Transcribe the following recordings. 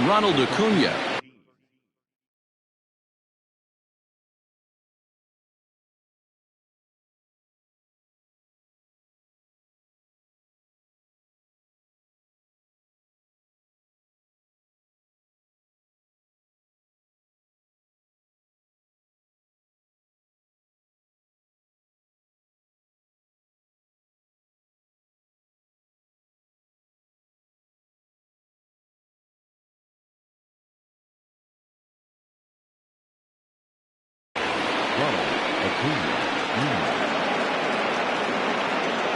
Ronald Acuna.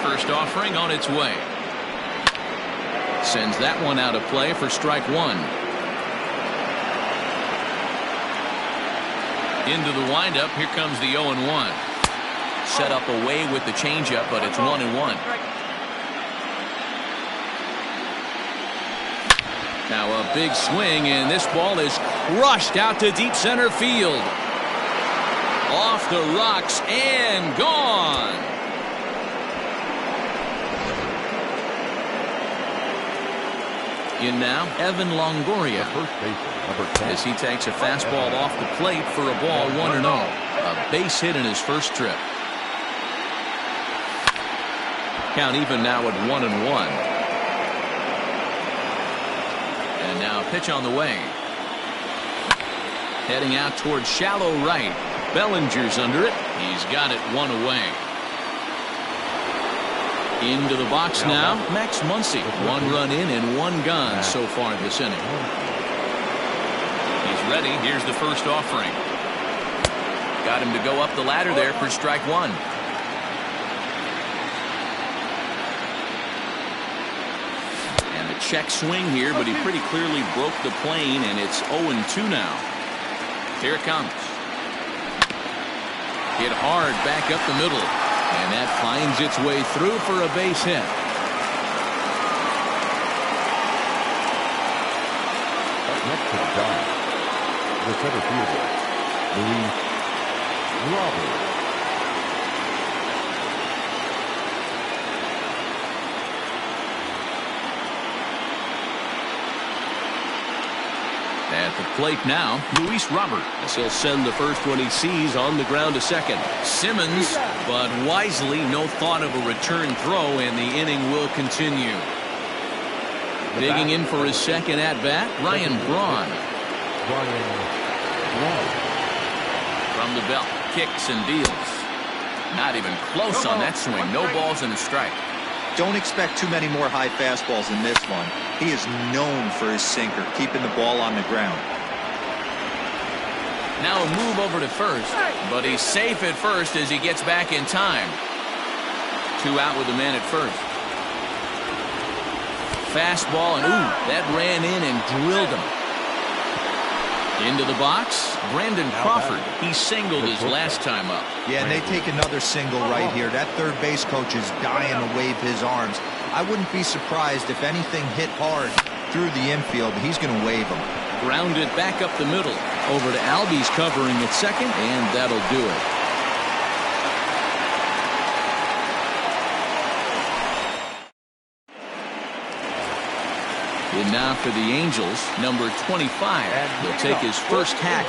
First offering on its way. Sends that one out of play for strike one. Into the windup. Here comes the 0-1. Set up away with the changeup, but it's 1-1. Now a big swing, and this ball is crushed out to deep center field. Off the rocks and gone. In now, Evan Longoria. As he takes a fastball off the plate for a ball 1-0. A base hit in his first trip. Count even now at 1-1. And now pitch on the way. Heading out towards shallow right. Bellinger's under it. He's got it one away. Into the box now, Max Muncie. 1 run in and 1 gone so far this inning. He's ready. Here's the first offering. Got him to go up the ladder there for strike one. And the check swing here, but he pretty clearly broke the plane, and it's 0-2 now. Here it comes. Hit hard back up the middle. And that finds its way through for a base hit. Up next to the dive, the center fielder, Crawford. At the plate now, Luis Robert, as he'll send the first one he sees on the ground to second. Simmons, but wisely, no thought of a return throw, and the inning will continue. Digging in for his second at-bat, Ryan Braun. From the belt, kicks and deals. Not even close on that swing. No balls and a strike. Don't expect too many more high fastballs in this one. He is known for his sinker, keeping the ball on the ground. Now a move over to first, but he's safe at first as he gets back in time. 2 out with the man at first. Fastball, and ooh, that ran in and drilled him. Into the box, Brandon Crawford. He singled his last time up. Yeah, and they take another single right here. That third base coach is dying to wave his arms. I wouldn't be surprised if anything hit hard through the infield. He's going to wave them. Grounded back up the middle. Over to Albies covering at second, and that'll do it. And now for the Angels, number 25. He'll take his first hack.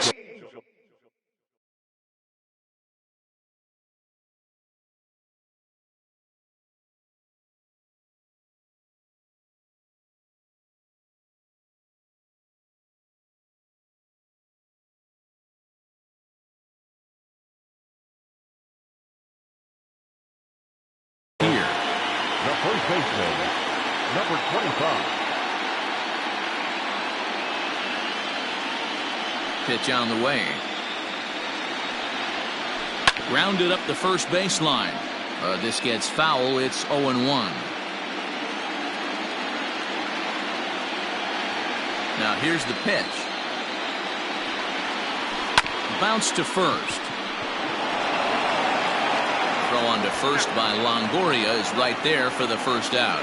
Here. The first baseman, number 25. Pitch on the way. Grounded up the first baseline. This gets foul. It's 0-1. Now here's the pitch. Bounce to first. Throw on to first by Longoria is right there for the first out.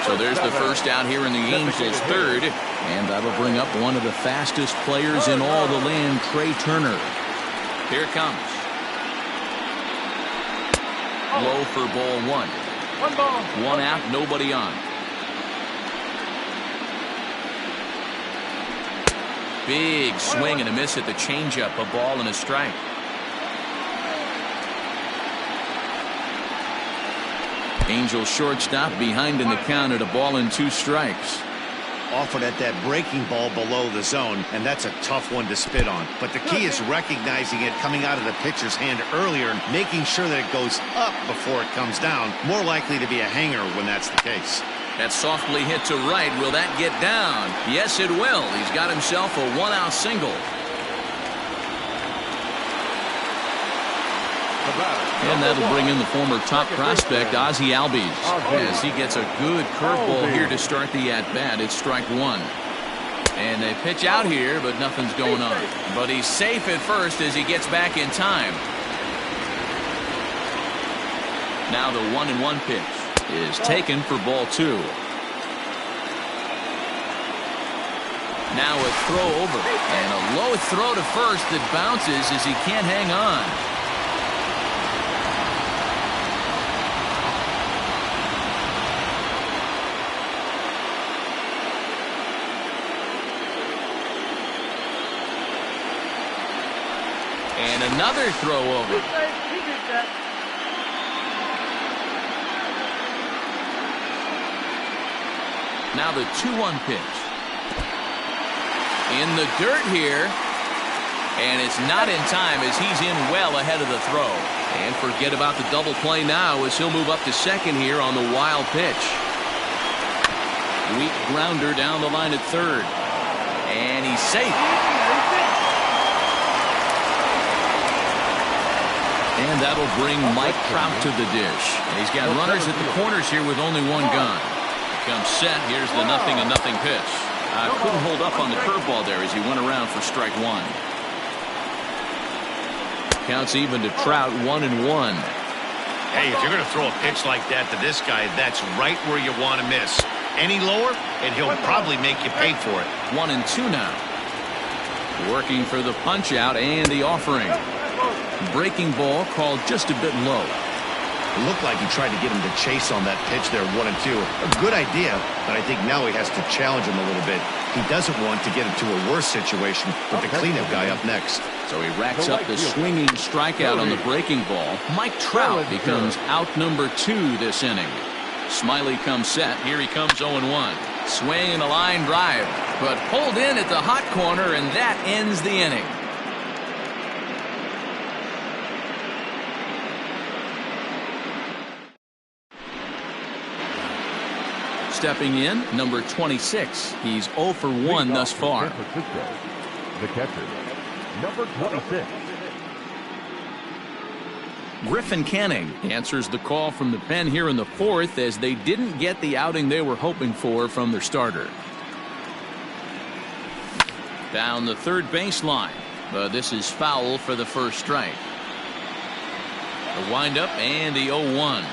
So there's the first out here in the Angels' third, and that'll bring up one of the fastest players in all the land, Trey Turner. Here it comes. Low for ball one. 1 out, nobody on. Big swing and a miss at the changeup. A ball and a strike. Angels shortstop behind in the count at a ball and 2 strikes. Offered at that breaking ball below the zone, and that's a tough one to spit on. But the key is recognizing it coming out of the pitcher's hand earlier and making sure that it goes up before it comes down. More likely to be a hanger when that's the case. That's softly hit to right. Will that get down? Yes, it will. He's got himself a 1-out single. And that'll bring in the former top prospect, Ozzie Albies, as he gets a good curveball here to start the at-bat. It's strike 1. And they pitch out here, but nothing's going on. But he's safe at first as he gets back in time. Now the 1-1 pitch is taken for ball 2. Now a throw over, and a low throw to first that bounces as he can't hang on. And another throw over. Now the 2-1 pitch. In the dirt here. And it's not in time as he's in well ahead of the throw. And forget about the double play now as he'll move up to second here on the wild pitch. Weak grounder down the line at third. And he's safe. And that'll bring Mike Trout to the dish. And he's got runners at the corners here with only 1 gone. Comes set. Here's the 0-0 pitch. Couldn't hold up on the curveball there as he went around for strike 1. Counts even to Trout, 1-1. Hey, if you're going to throw a pitch like that to this guy, that's right where you want to miss. Any lower, and he'll probably make you pay for it. 1-2 now. Working for the punch out and the offering. Breaking ball called just a bit low. It looked like he tried to get him to chase on that pitch there, 1-2. A good idea, but I think now he has to challenge him a little bit. He doesn't want to get into a worse situation with the cleanup guy up next. So he racks up the swinging strikeout on the breaking ball. Mike Trout becomes out number 2 this inning. Smiley comes set. Here he comes 0-1. Swing and a line drive, but pulled in at the hot corner, and that ends the inning. Stepping in, number 26. He's 0 for 1 thus far. The catcher, number 26. Griffin Canning answers the call from the pen here in the 4th as they didn't get the outing they were hoping for from their starter. Down the third baseline, but this is foul for the first strike. The windup and the 0-1.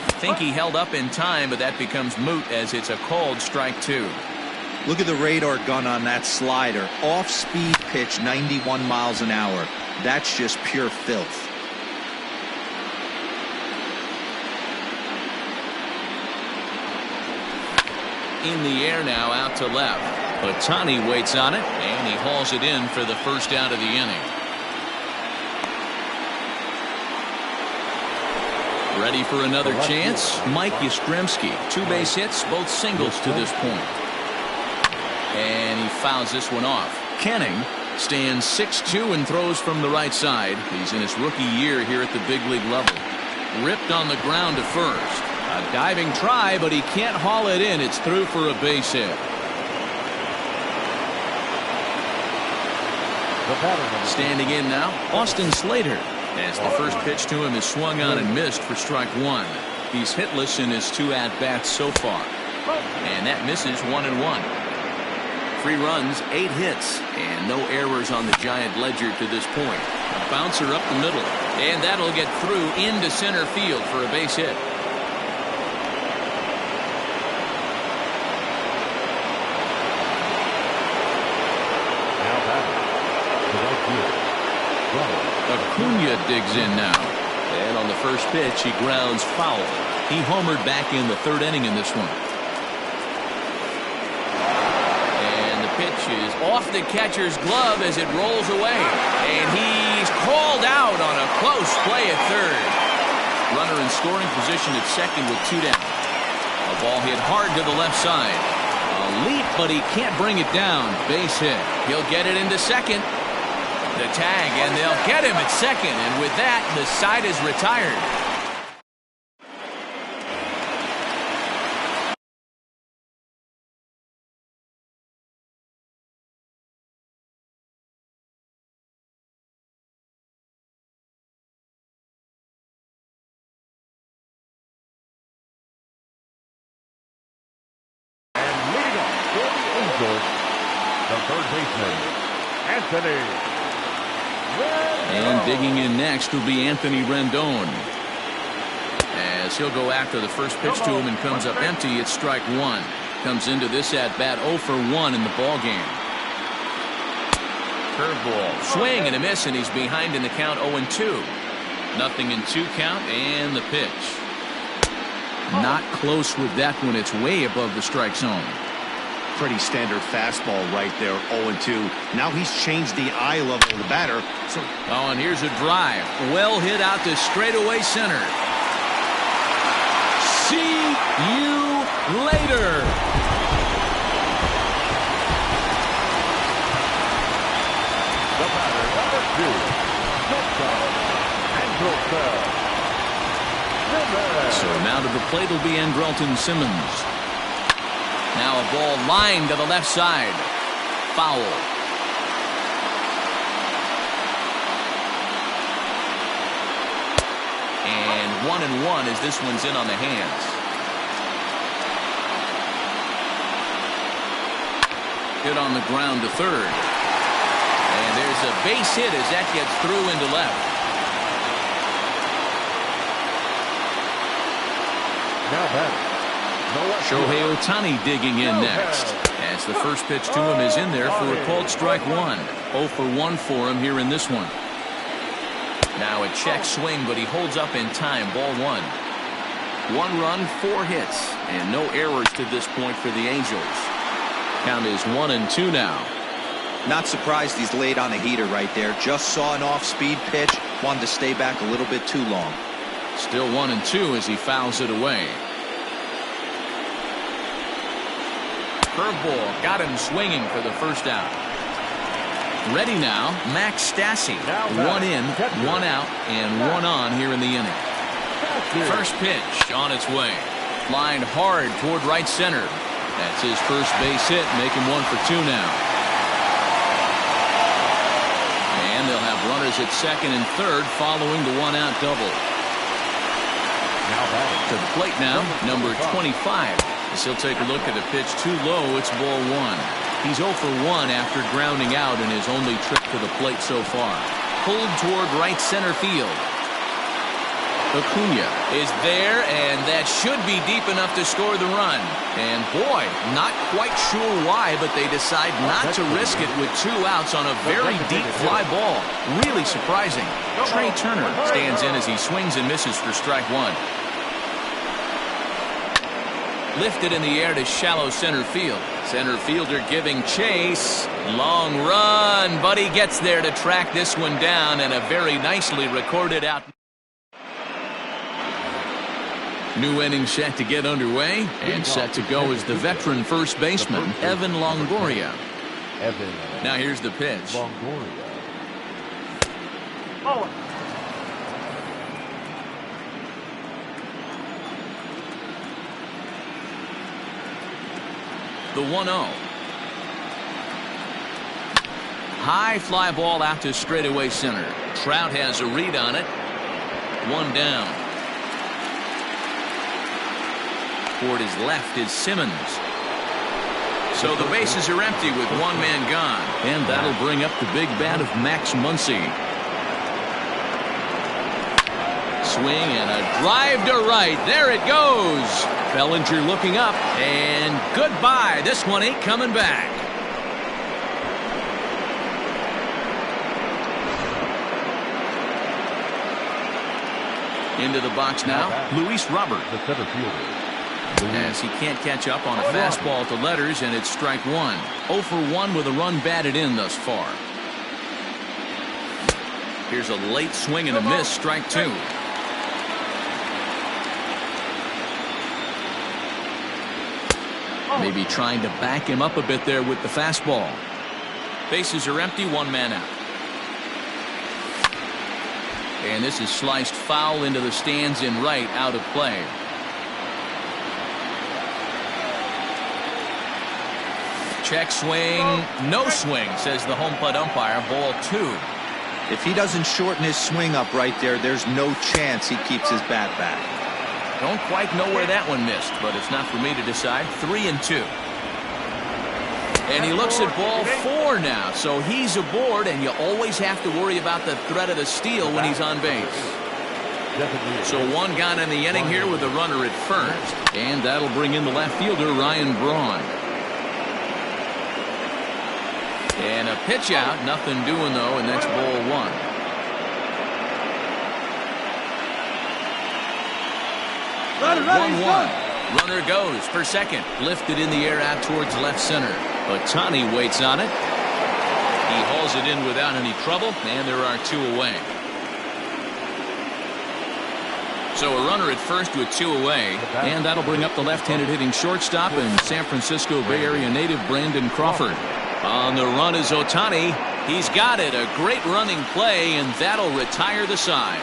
I think he held up in time, but that becomes moot as it's a called strike 2. Look at the radar gun on that slider. Off-speed pitch, 91 miles an hour. That's just pure filth. In the air now, out to left. Otani waits on it, and he hauls it in for the first out of the inning. Ready for another chance? Mike Yastrzemski. 2 base hits, both singles to this point. And he fouls this one off. Canning stands 6'2" and throws from the right side. He's in his rookie year here at the big league level. Ripped on the ground to first. A diving try, but he can't haul it in. It's through for a base hit. Standing in now, Austin Slater. As the first pitch to him is swung on and missed for strike 1. He's hitless in his 2 at-bats so far. And that misses 1-1. 3 runs, 8 hits, and no errors on the Giant ledger to this point. A bouncer up the middle, and that'll get through into center field for a base hit. Acuna digs in now. And on the first pitch, he grounds foul. He homered back in the 3rd inning in this one. And the pitch is off the catcher's glove as it rolls away. And he's called out on a close play at third. Runner in scoring position at second with 2 down. A ball hit hard to the left side. A leap, but he can't bring it down. Base hit. He'll get it into second. The tag, and they'll get him at second. And with that, the side is retired. The third baseman, Anthony Rendon. And digging in next will be Anthony Rendon. As he'll go after the first pitch to him and comes up empty, it's strike one. Comes into this at bat 0 for 1 in the ball game. Curveball, swing and a miss, and he's behind in the count 0-2. Nothing in 2 count, and the pitch. Not close with that one. It's way above the strike zone. Pretty standard fastball right there, 0-2. Now he's changed the eye level of the batter. Oh, and here's a drive. Well hit out to straightaway center. See you later. The batter, number 2, So now to the plate will be Andrelton Simmons. Now a ball lined to the left side. Foul. And 1-1 as this one's in on the hands. Hit on the ground to third. And there's a base hit as that gets through into left. Now batting, Shohei Otani digging in next. As the first pitch to him is in there for a called strike one. 0 for 1 for him here in this one. Now a check swing, but he holds up in time. Ball 1. 1 run, 4 hits, and no errors to this point for the Angels. Count is 1-2 now. Not surprised he's laid on a heater right there. Just saw an off-speed pitch. Wanted to stay back a little bit too long. Still 1-2 as he fouls it away. Curveball got him swinging for the first out. Ready now, Max Stassi. 1 in, 1 out, and 1 on here in the inning. First pitch on its way. Lined hard toward right center. That's his first base hit, making 1 for 2 now. And they'll have runners at second and third following the 1-out double. To the plate now, number 25. As he'll take a look at a pitch too low, it's ball 1. He's 0 for 1 after grounding out in his only trip to the plate so far. Pulled toward right center field. Acuna is there, and that should be deep enough to score the run. And boy, not quite sure why, but they decide not to risk it with 2 outs on a very deep fly ball. Really surprising. Trey Turner stands in as he swings and misses for strike 1. Lifted in the air to shallow center field. Center fielder giving chase. Long run, but he gets there to track this one down, and a very nicely recorded out. New inning set to get underway, and set to go is the veteran first baseman, Evan Longoria. Now here's the pitch. Longoria. The 1-0. High fly ball out to straightaway center. Trout has a read on it. 1 down. Toward his left is Simmons. So the bases are empty with 1 man gone. And that'll bring up the big bat of Max Muncie. Swing and a drive to right. There it goes. Bellinger looking up, and goodbye. This one ain't coming back. Into the box now, Luis Robert. The center fielder, As he can't catch up on a fastball to letters, and it's strike one. 0 for 1 with a run batted in thus far. Here's a late swing and a miss, strike two. Maybe trying to back him up a bit there with the fastball. Bases are empty, one man out. And this is sliced foul into the stands in right, out of play. Check swing, no swing, says the home plate umpire. Ball two. If he doesn't shorten his swing up right there, there's no chance he keeps his bat back. Don't quite know where that one missed, but it's not for me to decide. 3-2. And he looks at ball four now, so he's aboard, and you always have to worry about the threat of the steal when he's on base. So one gone in the inning here with a runner at first, and that'll bring in the left fielder, Ryan Braun. And a pitch out, nothing doing though, and that's ball one. One. Runner goes for second, lifted in the air out towards left center. Otani waits on it. He hauls it in without any trouble, and there are two away. So a runner at first with two away, and that'll bring up the left-handed hitting shortstop and San Francisco Bay Area native Brandon Crawford. On the run is Otani. He's got it. A great running play, and that'll retire the side.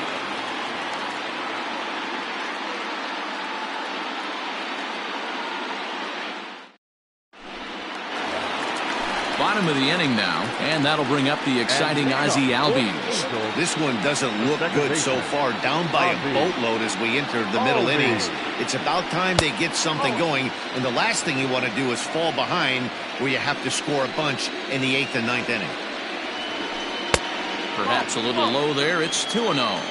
Bottom of the inning now, and that'll bring up the exciting Ozzie Albies. This one doesn't look good so far. Down by a boatload as we enter the middle innings. It's about time they get something going, and the last thing you want to do is fall behind where you have to score a bunch in the 8th and 9th inning. Perhaps a little low there. It's 2-0.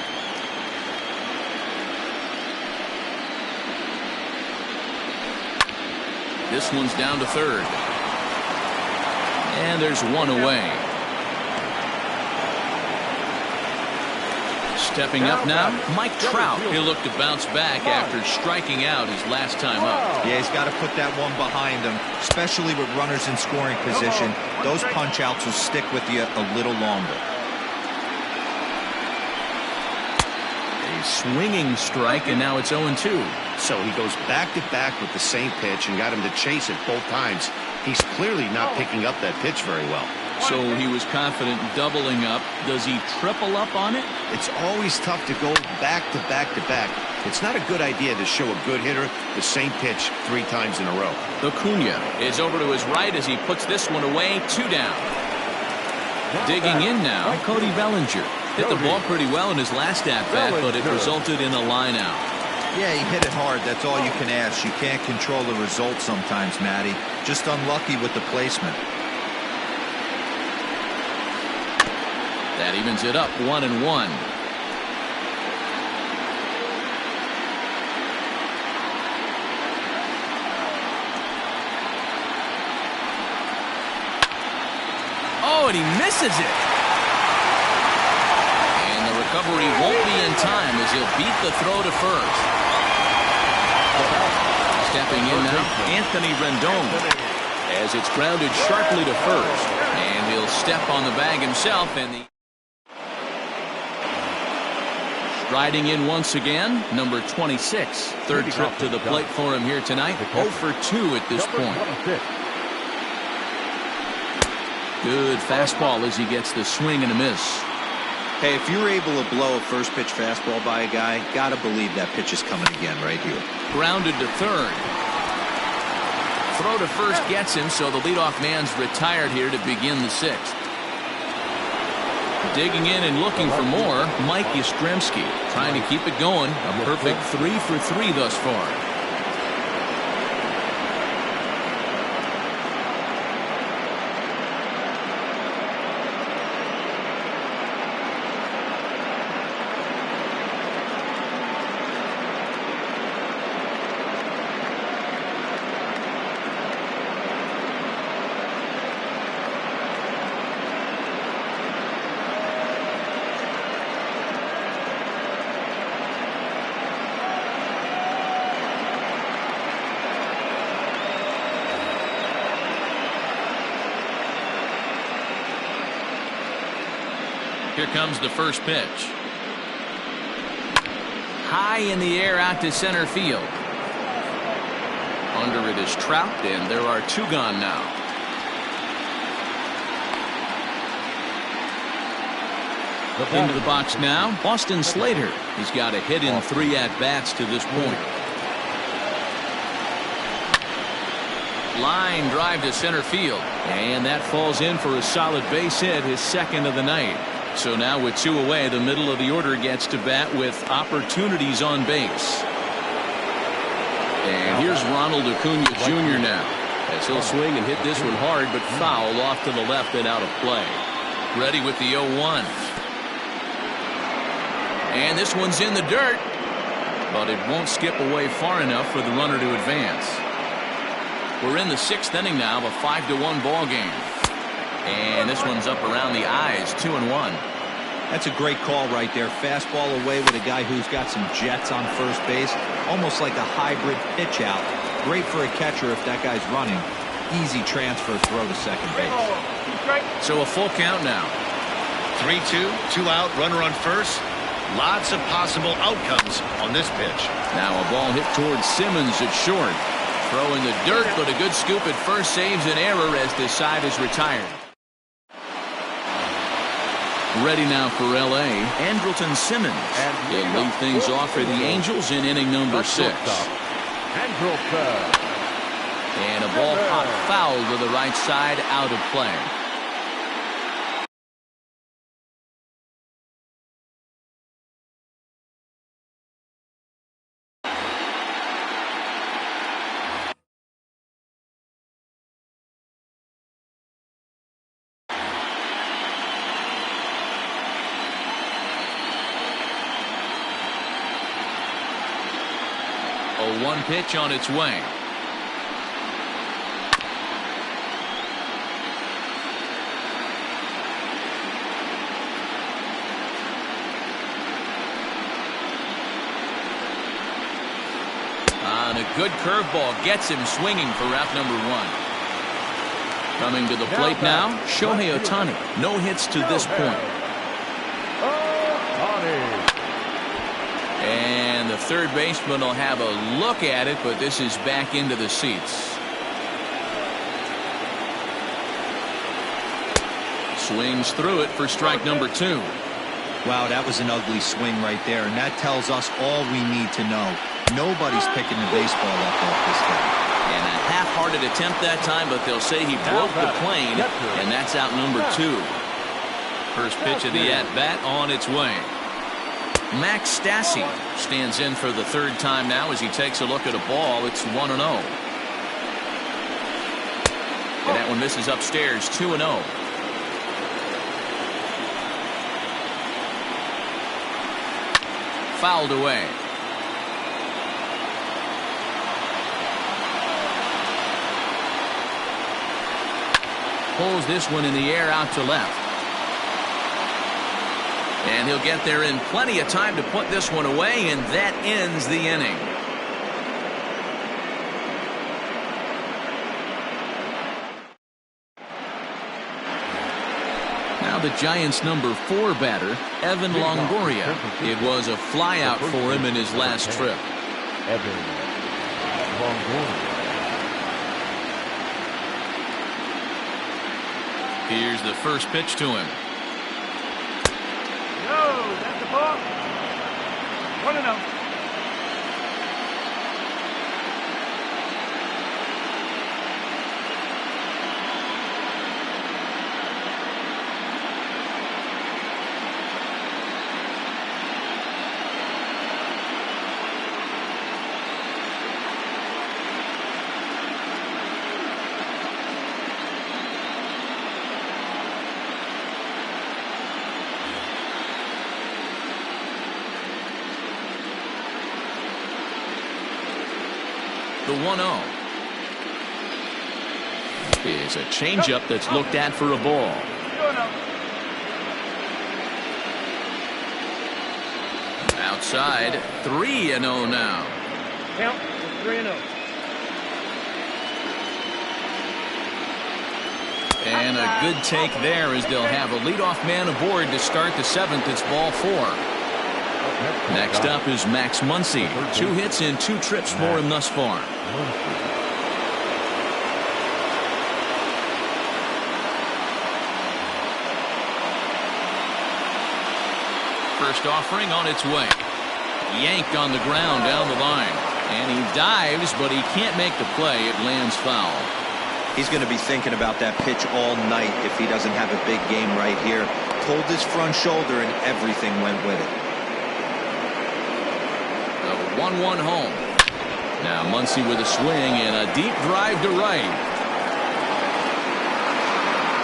This one's down to third. And there's one away. Stepping up now, Mike Trout. He'll look to bounce back after striking out his last time up. Yeah, he's got to put that one behind him, especially with runners in scoring position. Those punch outs will stick with you a little longer. A swinging strike, and now it's 0-2. So he goes back-to-back with the same pitch and got him to chase it both times. He's clearly not picking up that pitch very well. So he was confident doubling up. Does he triple up on it? It's always tough to go back-to-back-to-back. It's not a good idea to show a good hitter the same pitch 3 times in a row. Acuna is over to his right as he puts this one away. 2 down. Digging in now, Cody Bellinger. Hit the ball pretty well in his last at-bat, but it resulted in a line out. Yeah, he hit it hard. That's all you can ask. You can't control the result sometimes, Matty. Just unlucky with the placement. That evens it up, 1-1. Oh, and he misses it. And the recovery won't be in time as he'll beat the throw to first. Stepping in now, Anthony Rendon, as it's grounded sharply to first, and he'll step on the bag himself. And the striding in once again, number 26, third trip to the plate for him here tonight. 0 for 2 at this point. Good fastball as he gets the swing and a miss. Hey, if you're able to blow a first pitch fastball by a guy, gotta believe that pitch is coming again right here. Grounded to third. Throw to first gets him, so the leadoff man's retired here to begin the 6th. Digging in and looking for more, Mike Yastrzemski trying to keep it going. A perfect 3 for 3 thus far. Here comes the first pitch. High in the air out to center field. Under it is Trout, and there are 2 gone now. Into the box now, Austin Slater. He's got a hit in 3 at-bats to this point. Line drive to center field, and that falls in for a solid base hit, his 2nd of the night. So now with 2 away, the middle of the order gets to bat with opportunities on base. And here's Ronald Acuna Jr. now, as he'll swing and hit this one hard, but foul off to the left and out of play. Ready with the 0-1. And this one's in the dirt, but it won't skip away far enough for the runner to advance. We're in the 6th inning now of a 5-1 ball game. And this one's up around the eyes, 2-1. That's a great call right there. Fastball away with a guy who's got some jets on first base. Almost like a hybrid pitch out. Great for a catcher if that guy's running. Easy transfer throw to second base. So a full count now. 3-2, 2 out, runner on first. Lots of possible outcomes on this pitch. Now a ball hit towards Simmons at short. Throw in the dirt, but a good scoop at first saves an error as the side is retired. Ready now for L.A., Andrelton Simmons. He'll lead things off for the Angels in inning number 6. And a ball popped foul to the right side, out of play. A 1 pitch on its way. On a good curveball, gets him swinging for out number 1. Coming to the plate now, Shohei Otani. No hits to this point. And the third baseman will have a look at it, but this is back into the seats. Swings through it for strike number 2. Wow, that was an ugly swing right there, and that tells us all we need to know. Nobody's picking the baseball up off this guy. And a half-hearted attempt that time, but they'll say he broke the plane, and that's out number 2. First pitch of the at-bat on its way. Max Stassi stands in for the 3rd time now as he takes a look at a ball. It's 1-0. And that one misses upstairs, 2-0. Fouled away. Pulls this one in the air out to left. And he'll get there in plenty of time to put this one away, and that ends the inning. Now the Giants' number 4 batter, Evan Longoria. It was a flyout for him in his last trip. Evan Longoria. Here's the first pitch to him. No, that's the ball. 1-0. The 1-0 is a changeup that's looked at for a ball. Outside, 3-0 now. Count 3-0. And a good take there as they'll have a leadoff man aboard to start the 7th. It's ball 4. Next up is Max Muncie. 2 hits and 2 trips for him thus far. First offering on its way. Yanked on the ground down the line. And he dives, but he can't make the play. It lands foul. He's going to be thinking about that pitch all night if he doesn't have a big game right here. Pulled his front shoulder and everything went with it. The 1-1 home. Now Muncie with a swing and a deep drive to right.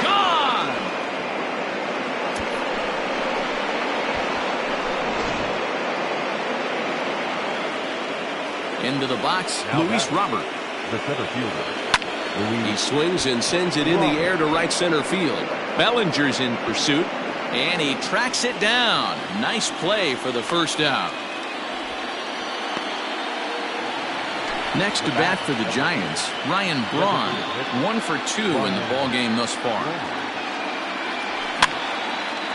Gone! Into the box, Luis Robert. The center fielder. He swings and sends it in the air to right center field. Bellinger's in pursuit, and he tracks it down. Nice play for the first out. Next to bat for the Giants, Ryan Braun. 1 for 2 in the ball game thus far.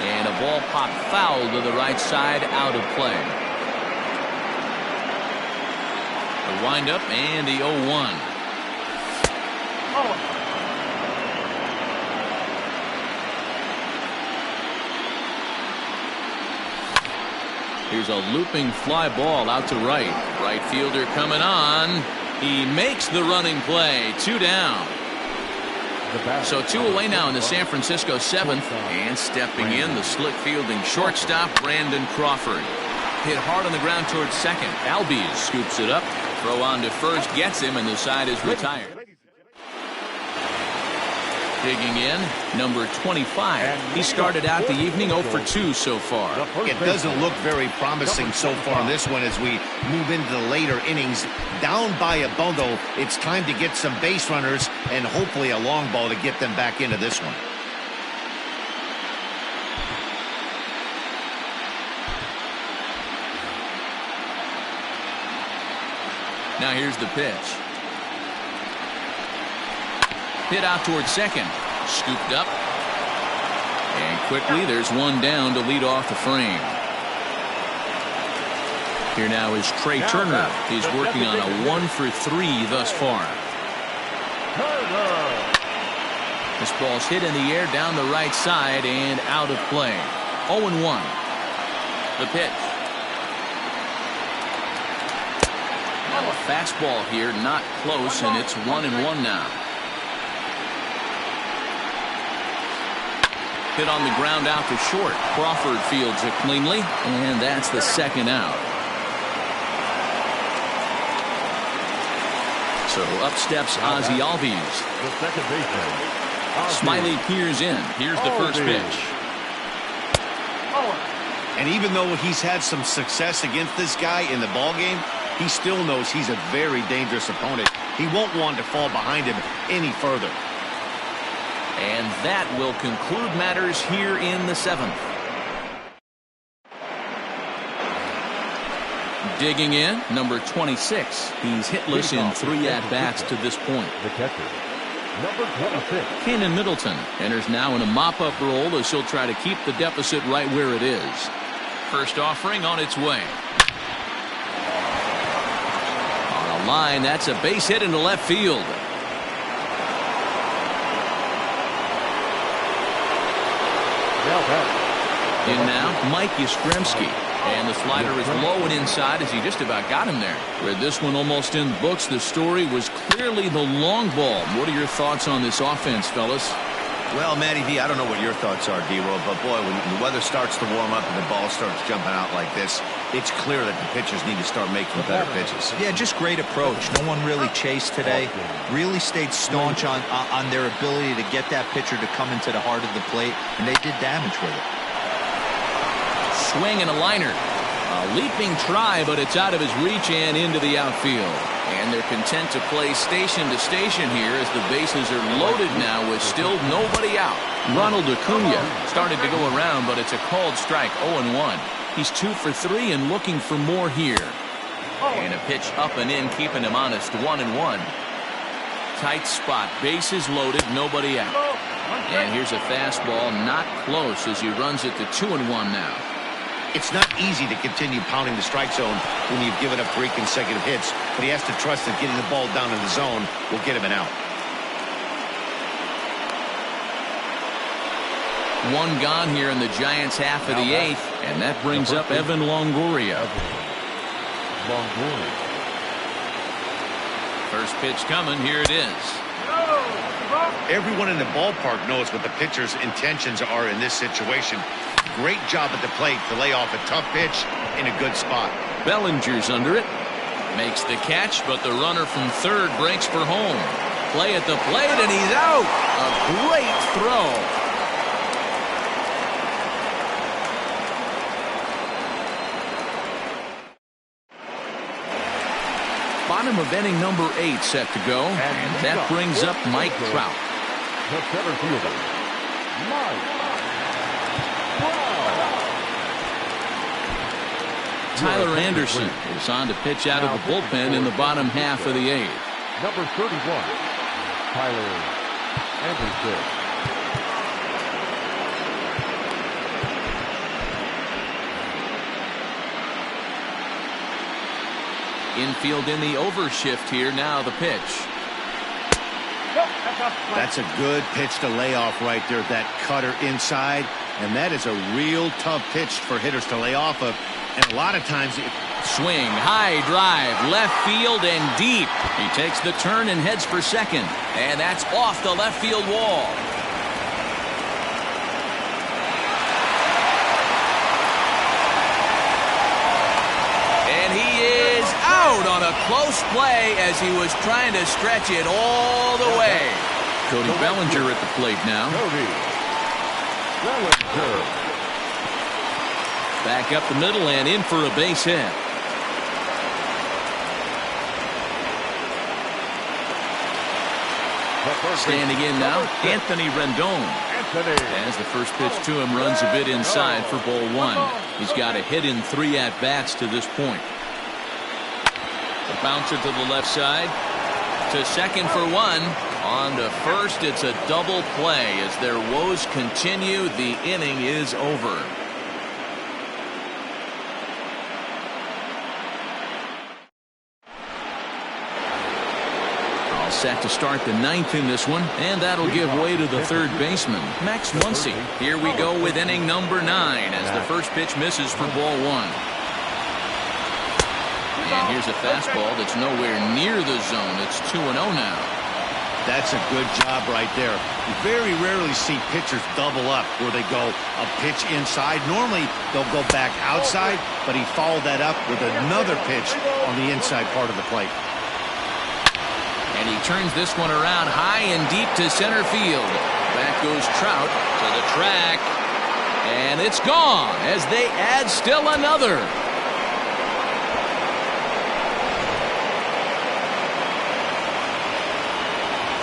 And a ball popped foul to the right side, out of play. The windup and the 0-1. Here's a looping fly ball out to right. Right fielder coming on. He makes the running play. 2 down. So 2 away now in the San Francisco 7th. And stepping in, the slick fielding shortstop, Rendon Crawford. Hit hard on the ground towards second. Albies scoops it up. Throw on to first, gets him, and the side is retired. Digging in, number 25. He started out the evening 0 for 2 so far. It doesn't look very promising so far in this one as we move into the later innings. Down by a bundle, it's time to get some base runners and hopefully a long ball to get them back into this one. Now here's the pitch. Hit out towards second. Scooped up. And quickly there's one down to lead off the frame. Here now is Trey Turner. He's working on a 1 for 3 thus far. This ball's hit in the air down the right side and out of play. 0-1. The pitch. Now a fastball here, not close, and it's 1-1 now. Hit on the ground out to short. Crawford fields it cleanly, and that's the second out. So up steps Ozzie Albies. The second baseman. Smiley peers in. Here's the first pitch. And even though he's had some success against this guy in the ball game, he still knows he's a very dangerous opponent. He won't want to fall behind him any further. And that will conclude matters here in the 7th. Digging in, number 26. He's hitless in 3 at-bats to this point. The catcher, number 26. Kanan Middleton enters now in a mop-up role as he'll try to keep the deficit right where it is. First offering on its way. On a line, that's a base hit into left field. In now, Mike Yastrzemski. And the slider is low and inside as he just about got him there. With this one almost in the books, the story was clearly the long ball. What are your thoughts on this offense, fellas? Well, Matty V, I don't know what your thoughts are, D-Roll, but boy, when the weather starts to warm up and the ball starts jumping out like this, it's clear that the pitchers need to start making better pitches. Yeah, just great approach. No one really chased today. Really stayed staunch on their ability to get that pitcher to come into the heart of the plate, and they did damage with it. Swing and a liner. A leaping try, but it's out of his reach and into the outfield. And they're content to play station to station here as the bases are loaded now with still nobody out. Ronald Acuna started to go around, but it's a called strike. 0-1. He's 2 for 3 and looking for more here. And a pitch up and in, keeping him honest. 1-1. Tight spot. Bases loaded. Nobody out. And here's a fastball not close as he runs it to 2-1 now. It's not easy to continue pounding the strike zone when you've given up 3 consecutive hits, but he has to trust that getting the ball down in the zone will get him an out. One gone here in the Giants' half of the 8th, and that brings up Evan Longoria. First pitch coming. Here it is. Everyone in the ballpark knows what the pitcher's intentions are in this situation. Great job at the plate to lay off a tough pitch in a good spot. Bellinger's under it. Makes the catch, but the runner from third breaks for home. Play at the plate, and he's out. A great throw. Bottom of inning number 8 set to go, and that brings up Mike Trout. The center fielder, Mike Trout. Tyler Anderson is on to pitch out of the bullpen in the bottom half of the 8th. Number 31, Tyler Anderson. Infield in the overshift here. Now the pitch. That's a good pitch to lay off right there. That cutter inside. And that is a real tough pitch for hitters to lay off of. And a lot of times Swing, high drive, left field and deep. He takes the turn and heads for second. And that's off the left field wall. And he is out on a close play as he was trying to stretch it all the way. Cody Bellinger at the plate now. Cody Bellinger. Back up the middle and in for a base hit. Standing in now, Anthony Rendon. As the first pitch to him runs a bit inside for ball 1. He's got a hit in 3 at-bats to this point. The bouncer to the left side. To second for 1. On to first, it's a double play. As their woes continue, the inning is over. Set to start the 9th in this one, and that'll give way to the third baseman, Max Muncie. Here we go with inning number 9 as the first pitch misses for ball 1. And here's a fastball that's nowhere near the zone. It's 2-0 now. That's a good job right there. You very rarely see pitchers double up where they go a pitch inside. Normally they'll go back outside, but he followed that up with another pitch on the inside part of the plate. And he turns this one around high and deep to center field. Back goes Trout to the track. And it's gone as they add still another.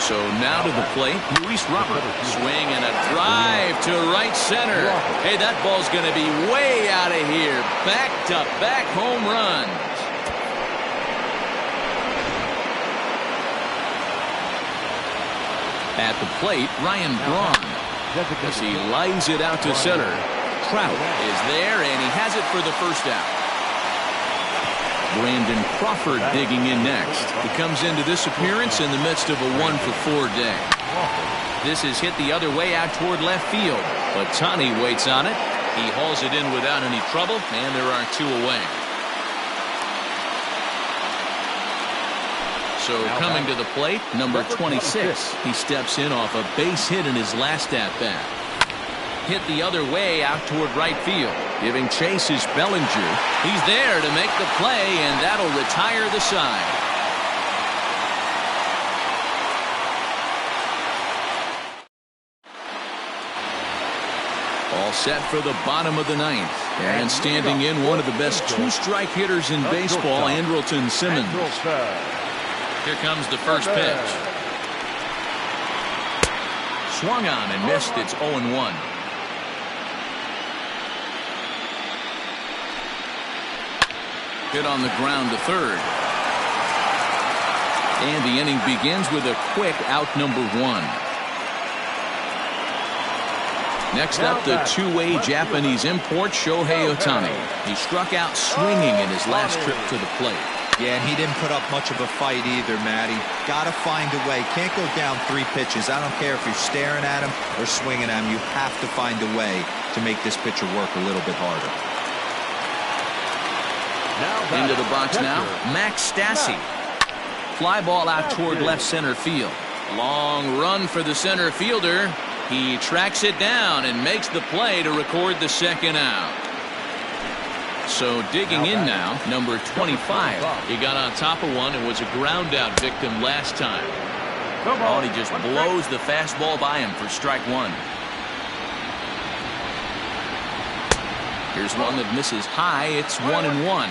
So now to the plate, Luis Robert. Swing and a drive to right center. Hey, that ball's going to be way out of here. Back-to-back home runs. At the plate, Ryan Braun, as he lines it out to center. Trout is there, and he has it for the first out. Brandon Crawford digging in next. He comes into this appearance in the midst of a 1-for-4 day. This is hit the other way out toward left field. Otani waits on it. He hauls it in without any trouble, and there are 2 away. So coming to the plate, number 26. He steps in off a base hit in his last at-bat. Hit the other way out toward right field. Giving chase is Bellinger. He's there to make the play, and that'll retire the side. All set for the bottom of the 9th. And standing in one of the best 2-strike hitters in baseball, Andrelton Simmons. Here comes the first pitch. Swung on and missed. It's 0-1. Hit on the ground to third. And the inning begins with a quick out number 1. Next up, the two-way Japanese import, Shohei Otani. He struck out swinging in his last trip to the plate. Yeah, and he didn't put up much of a fight either, Matty. Got to find a way. Can't go down 3 pitches. I don't care if you're staring at him or swinging at him. You have to find a way to make this pitcher work a little bit harder. Into the box now, Moustakis. Fly ball out toward left center field. Long run for the center fielder. He tracks it down and makes the play to record the second out. So digging in now, number 25. He got on top of one and was a ground out victim last time. Oh, and he just blows the fastball by him for strike 1. Here's one that misses high. It's 1-1.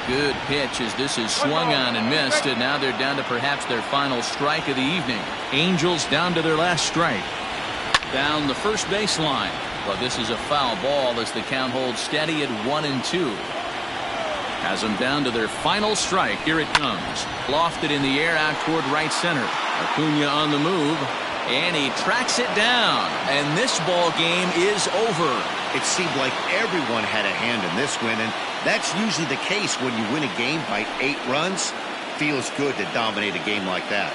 Good pitch as this is swung on and missed, and now they're down to perhaps their final strike of the evening. Angels down to their last strike. Down the first baseline. But this is a foul ball as the count holds steady at 1-2. Has them down to their final strike. Here it comes. Lofted in the air out toward right center. Acuna on the move. And he tracks it down. And this ball game is over. It seemed like everyone had a hand in this win, and that's usually the case when you win a game by 8 runs. Feels good to dominate a game like that.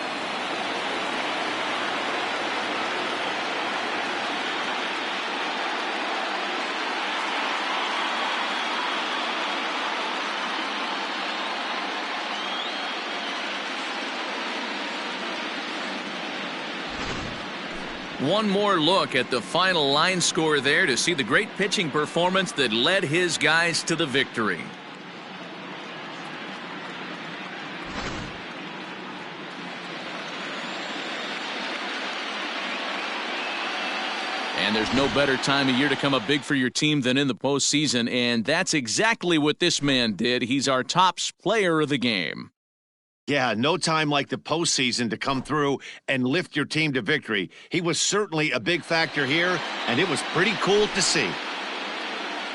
One more look at the final line score there to see the great pitching performance that led his guys to the victory. And there's no better time of year to come up big for your team than in the postseason, and that's exactly what this man did. He's our top player of the game. Yeah, no time like the postseason to come through and lift your team to victory. He was certainly a big factor here, and it was pretty cool to see.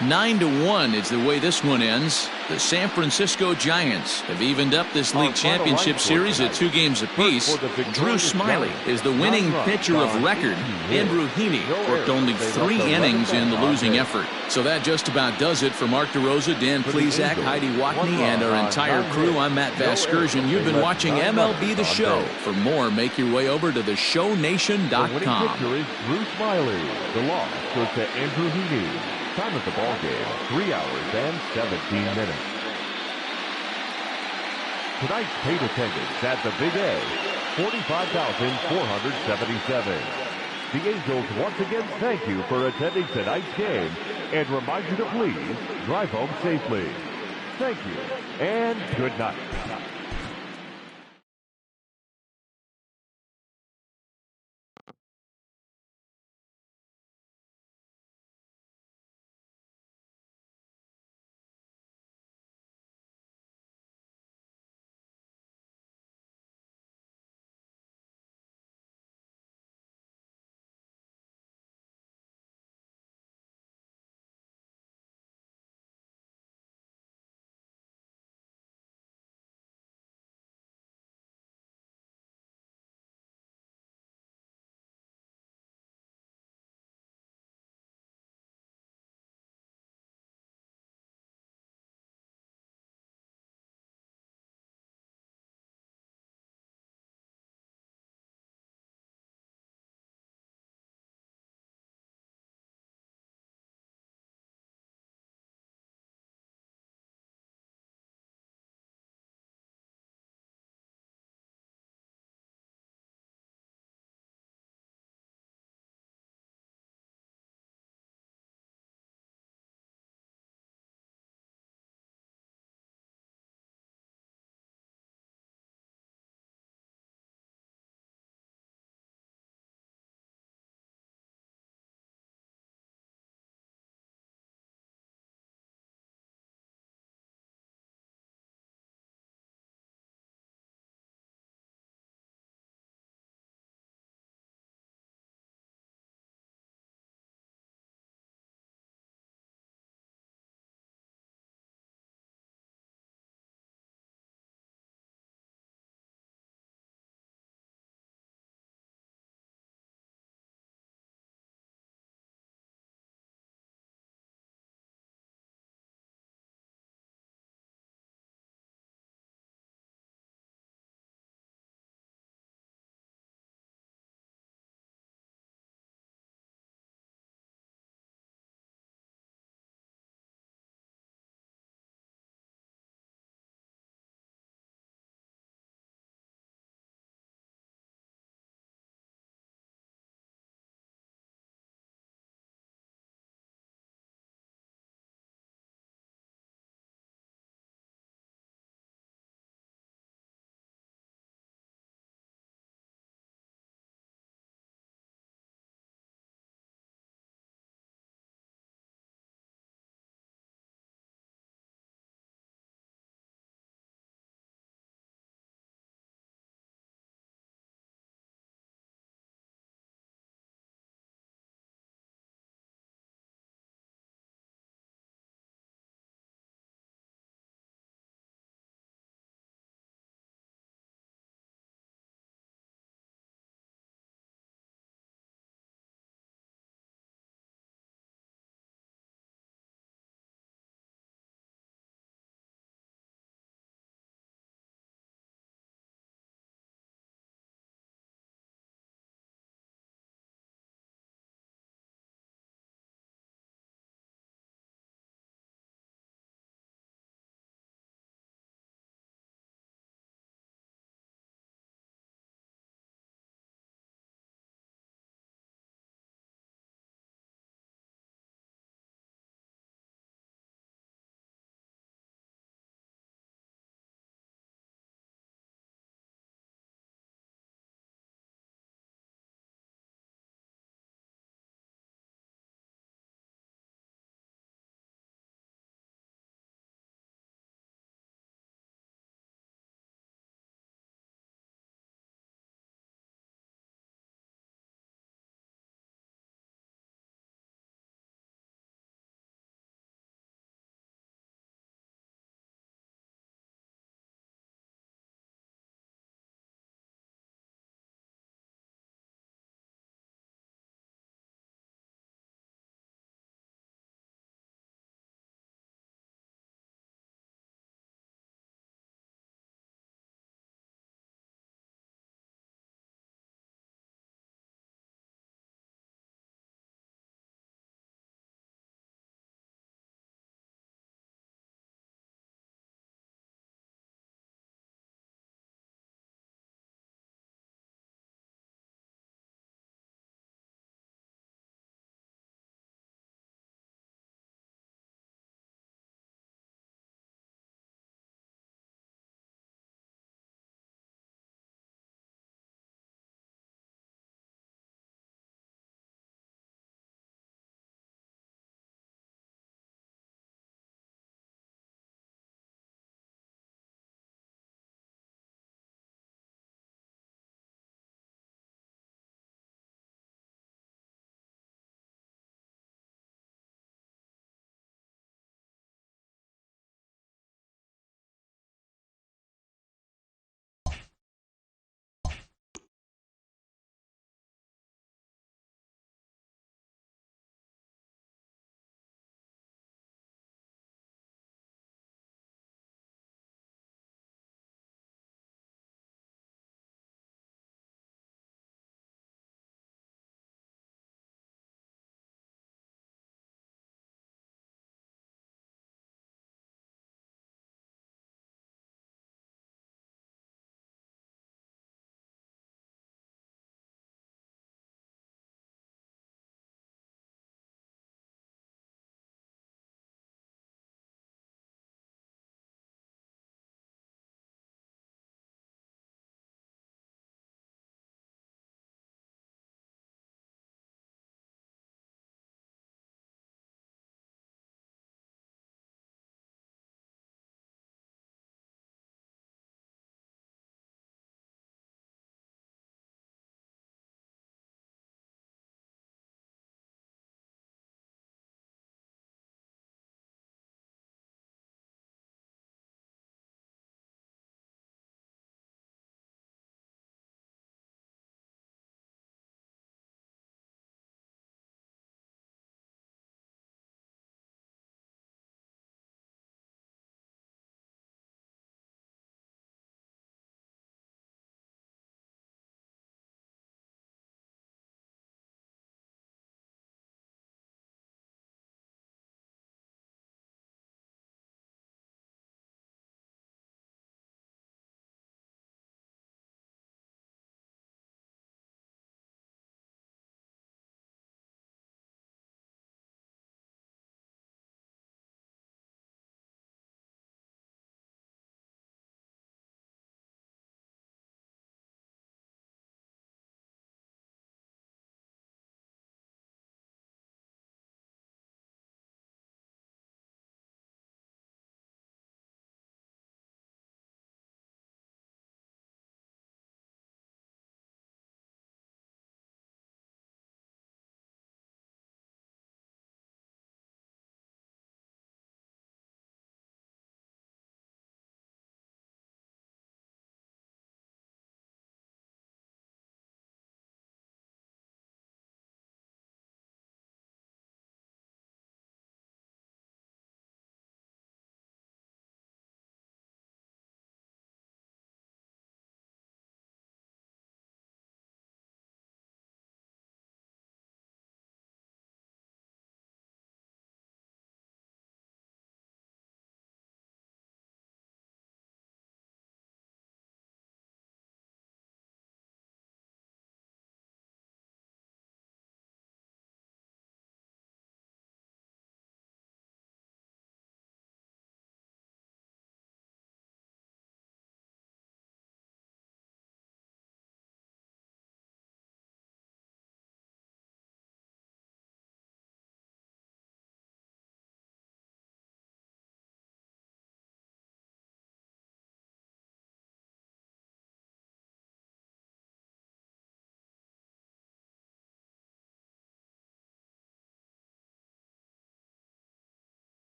9-1 is the way this one ends. The San Francisco Giants have evened up this league championship series at 2 games apiece. Drew Smiley is the winning pitcher of record. Andrew Heaney worked only 3 innings in the losing effort. So that just about does it for Mark DeRosa, Dan Plesac, Heidi Watney, and our entire crew. I'm Matt Vasgersian. You've been watching MLB The Show. For more, make your way over to theshownation.com. Drew Smiley. The loss goes to Andrew Heaney. Time of the ball game, 3 hours and 17 minutes. Tonight's paid attendance at the Big A, 45,477. The Angels once again thank you for attending tonight's game and remind you to please drive home safely. Thank you and good night.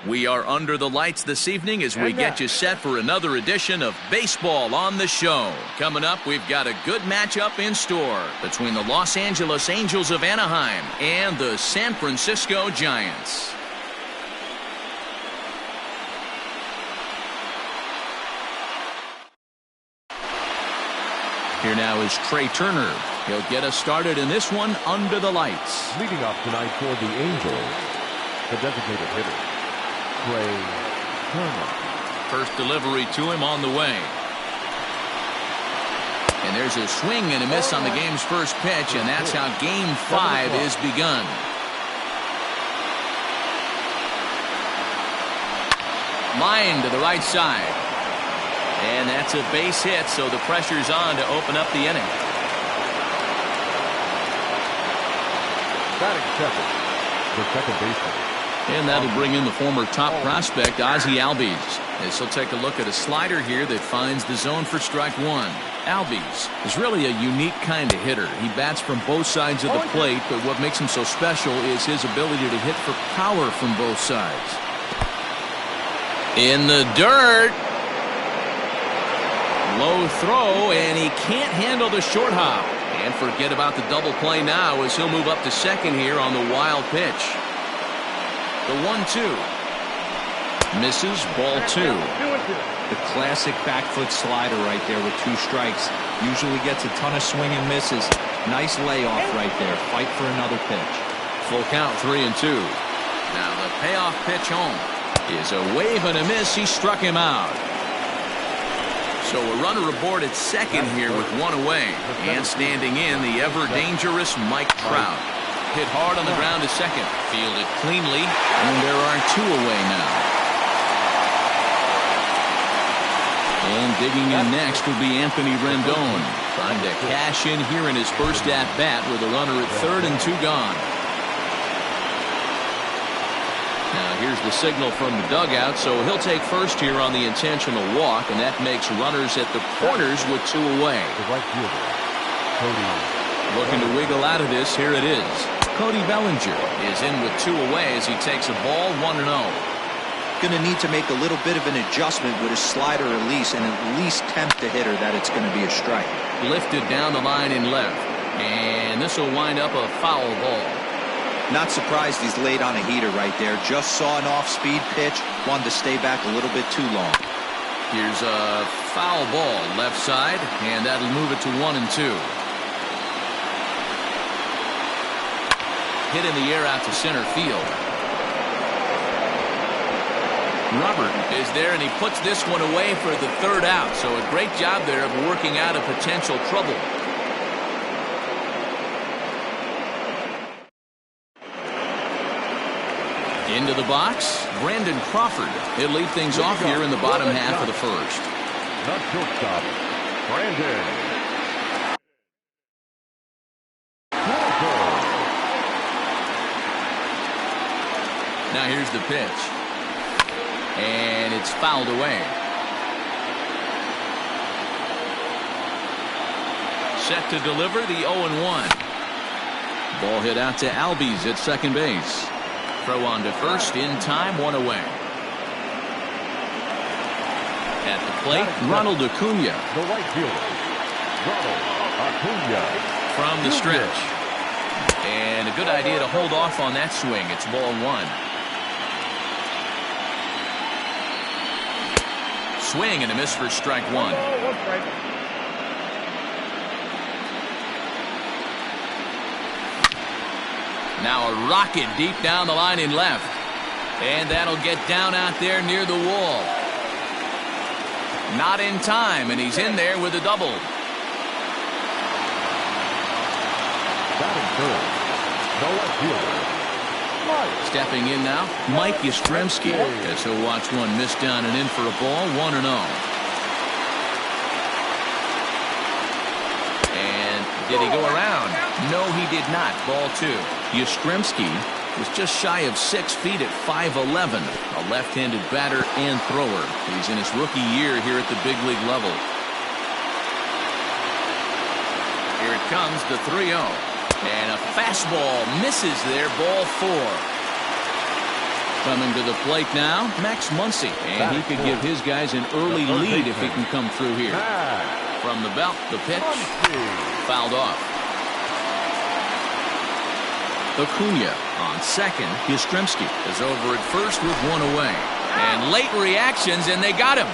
We are under the lights this evening as we get you set for another edition of Baseball on the Show. Coming up, we've got a good matchup in store between the Los Angeles Angels of Anaheim and the San Francisco Giants. Here now is Trey Turner. He'll get us started in this one under the lights. Leading off tonight for the Angels, the designated hitter, Trey Turner. First delivery to him on the way. And there's a swing and a miss on the game's first pitch, and that's how Game 5 is begun. Line to the right side. And that's a base hit, so the pressure's on to open up the inning. Batting second, the second baseman. And that'll bring in the former top prospect, Ozzie Albies, as he'll take a look at a slider here that finds the zone for strike one. Albies is really a unique kind of hitter. He bats from both sides of the plate, but what makes him so special is his ability to hit for power from both sides. In the dirt. Low throw, and he can't handle the short hop. And forget about the double play now as he'll move up to second here on the wild pitch. The 1-2. Misses, ball two. The classic back foot slider right there with two strikes. Usually gets a ton of swing and misses. Nice layoff right there. Fight for another pitch. Full count, 3-2. Now the payoff pitch home is a wave and a miss. He struck him out. So a runner aboard at second here with one away. And standing in, the ever-dangerous Mike Trout. Hit hard on the ground to second. Fielded cleanly, and there are two away now. And digging in next will be Anthony Rendon. Trying to cash in here in his first at-bat with a runner at third and two gone. Now here's the signal from the dugout, so he'll take first here on the intentional walk, and that makes runners at the corners with two away. The right fielder, Cody. Looking to wiggle out of this, here it is. Cody Bellinger is in with two away as he takes a ball 1-0. Going to need to make a little bit of an adjustment with his slider release and at least tempt the hitter that it's going to be a strike. Lifted down the line in left, and this will wind up a foul ball. Not surprised he's laid on a heater right there. Just saw an off-speed pitch. Wanted to stay back a little bit too long. Here's a foul ball left side, and that'll move it to 1-2. Hit in the air out to center field. Robert is there, and he puts this one away for the third out. So a great job there of working out a potential trouble. Into the box, Brandon Crawford. He'll lead things off here in the bottom half of the first. Not shortstop, Brandon Crawford. Now here's the pitch. And it's fouled away. Set to deliver the 0-1. Ball hit out to Albies at second base. Throw on to first in time, one away. At the plate, Ronald Acuna. The right fielder, Ronald Acuna. From the stretch. And a good idea to hold off on that swing. It's ball one. Swing and a miss for strike one. Now a rocket deep down the line in left. And that'll get down out there near the wall. Not in time, and he's in there with a double. Batting third, the left fielder, Mike. Stepping in now, Mike Yastrzemski. As he'll watch one miss down and in for a ball, 1-0. And did he go around? No, he did not. Ball two. Yastrzemski was just shy of 6 feet at 5'11", a left-handed batter and thrower. He's in his rookie year here at the big league level. Here it comes, the 3-0. And a fastball misses there, ball four. Coming to the plate now, Max Muncie. And he could give his guys an early lead if he can come through here. From the belt, the pitch. Fouled off. Acuna on second. Yastrzemski is over at first with one away. And late reactions, and they got him.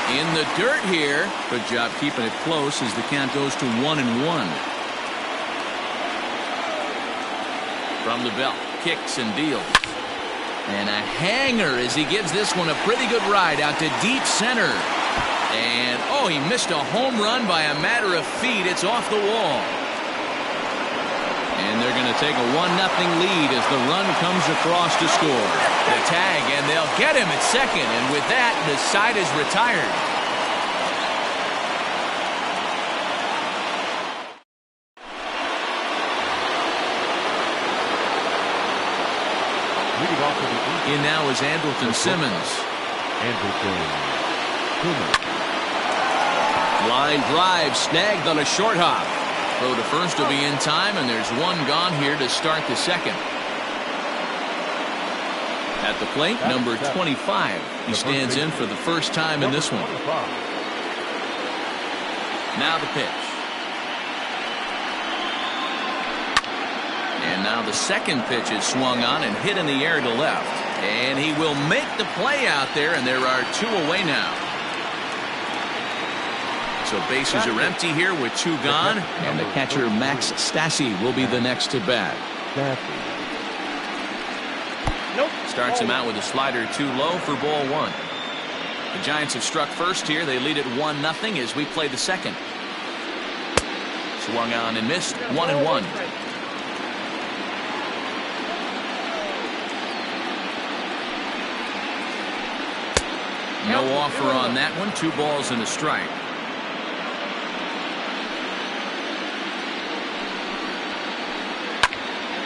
In the dirt here. Good job keeping it close as the count goes to 1-1. From the belt, kicks and deals. And a hanger as he gives this one a pretty good ride out to deep center. And, oh, he missed a home run by a matter of feet. It's off the wall. And they're going to take a 1-0 lead as the run comes across to score. The tag, and they'll get him at second. And with that, the side is retired. In now is Andrelton Simmons. Line drive snagged on a short hop. Throw to first will be in time, and there's one gone here to start the second. At the plate, number 25. He stands in for the first time in this one. Now the pitch. And now the second pitch is swung on and hit in the air to left. And he will make the play out there, and there are two away now. So bases are empty here with two gone, and the catcher Max Stassi will be the next to bat. Starts him out with a slider too low for ball one. The Giants have struck first here. They lead it 1-0 as we play the second. Swung on and missed. 1-1. No offer on that one. 2 balls and a strike.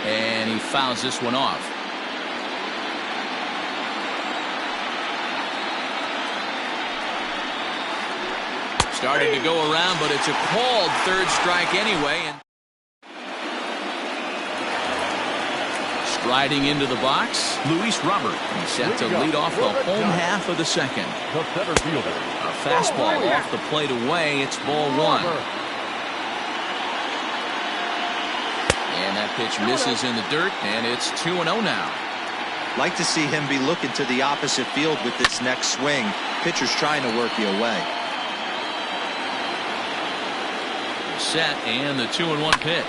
And he fouls this one off. Starting to go around, but it's a called third strike anyway. And striding into the box, Luis Robert. He's set to lead off the home half of the second. A fastball off the plate away. It's ball one. And that pitch misses in the dirt, and it's 2-0 now. Like to see him be looking to the opposite field with this next swing. Pitcher's trying to work you away. Set, and the 2-1 pitch.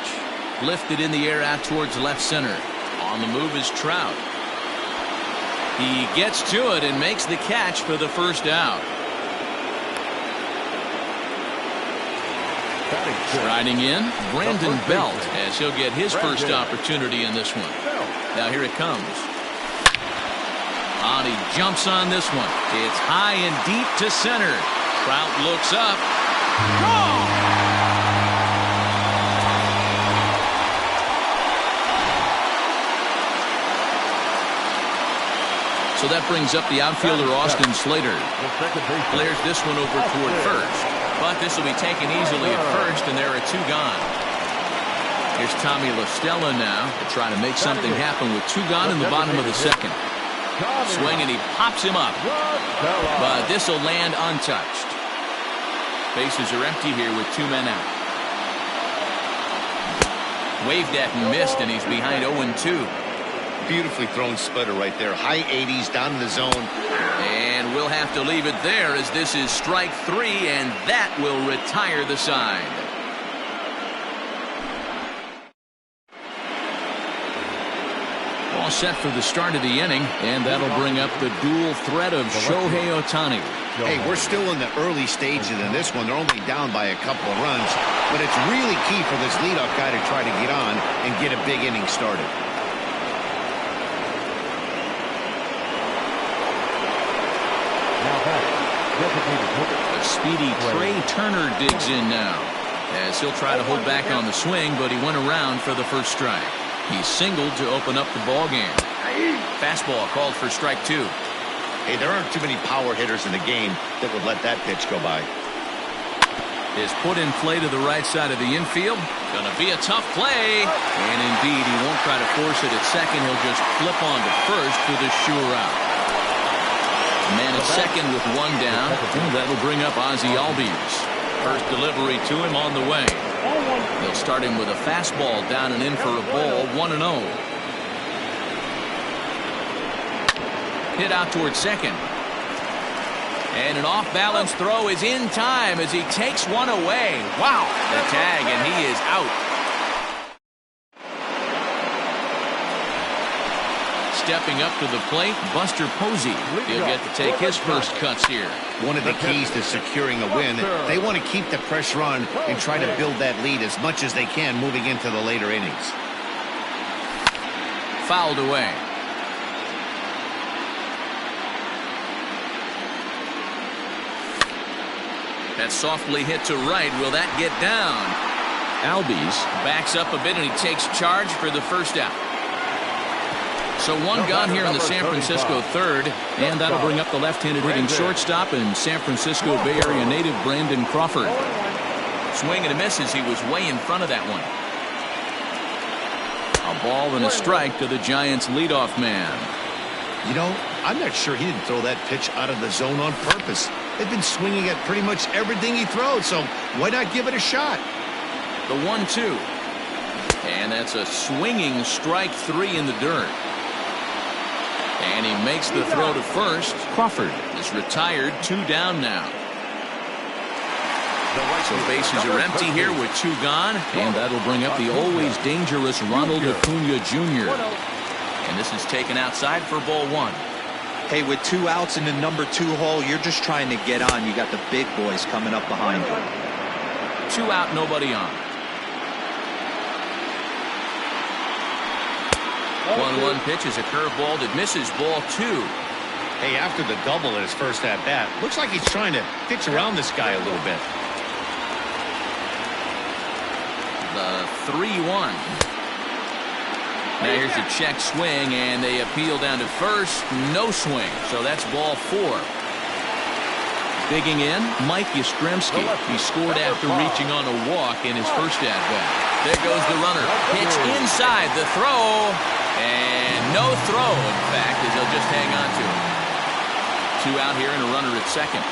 Lifted in the air out towards left center. On the move is Trout. He gets to it and makes the catch for the first out. Striding in, Brandon Belt, as he'll get his first opportunity in this one. Now here it comes. And he jumps on this one. It's high and deep to center. Trout looks up. Gone! So that brings up the outfielder Austin Slater. Flares this one over toward first. But this will be taken easily at first, and there are 2 gone. Here's Tommy La Stella now to try to make something happen with 2 gone in the bottom of the second. Swing, and he pops him up. But this will land untouched. Bases are empty here with 2 men out. Waved at and missed, and he's behind 0-2. Beautifully thrown splitter right there. High 80s down in the zone. And we'll have to leave it there as this is strike 3, and that will retire the side. All set for the start of the inning, and that'll bring up the dual threat of Shohei Otani. Hey, we're still in the early stages in this one. They're only down by a couple of runs, but it's really key for this leadoff guy to try to get on and get a big inning started. A speedy Trey Turner digs in now, as he'll try to hold back on the swing, but he went around for the first strike. He singled to open up the ball game. Fastball called for strike 2. Hey, there aren't too many power hitters in the game that would let that pitch go by. is put in play to the right side of the infield. Gonna be a tough play. And indeed, he won't try to force it at second. He'll just flip on to first for the sure out. Man at second with one down. And that'll bring up Ozzie Albies. First delivery to him on the way. They'll start him with a fastball down and in for a ball. 1-0. Hit out towards second. And an off-balance throw is in time as he takes one away. Wow. The tag, and he is out. Stepping up to the plate, Buster Posey. He'll get to take his first cuts here. One of the keys to securing a win, they want to keep the pressure on and try to build that lead as much as they can moving into the later innings. Fouled away. That's softly hit to right. Will that get down? Albies backs up a bit and he takes charge for the first out. So one gone here in the San Francisco third, and that'll bring up the left-handed hitting shortstop and San Francisco Bay Area native Brandon Crawford. Swing and a miss as he was way in front of that one. A ball and a strike to the Giants leadoff man. You know, I'm not sure he didn't throw that pitch out of the zone on purpose. They've been swinging at pretty much everything he throws, so why not give it a shot? The 1-2. And that's a swinging strike three in the dirt. And he makes the throw to first. Crawford is retired, 2 down now. So bases are empty here with 2 gone. And that'll bring up the always dangerous Ronald Acuna Jr. And this is taken outside for ball 1. Hey, with 2 outs in the number 2 hole, you're just trying to get on. You got the big boys coming up behind you. 2 out, nobody on. 1-1 pitch is a curveball that misses ball 2. Hey, after the double at his first at-bat, looks like he's trying to pitch around this guy a little bit. The 3-1. Now here's a check swing, and they appeal down to first. No swing, so that's ball 4. Digging in, Mike Yastrzemski. He scored after reaching on a walk in his first at-bat. There goes the runner. Pitch inside, the throw, and no throw, in fact, as they'll just hang on to it. 2 out here and a runner at second.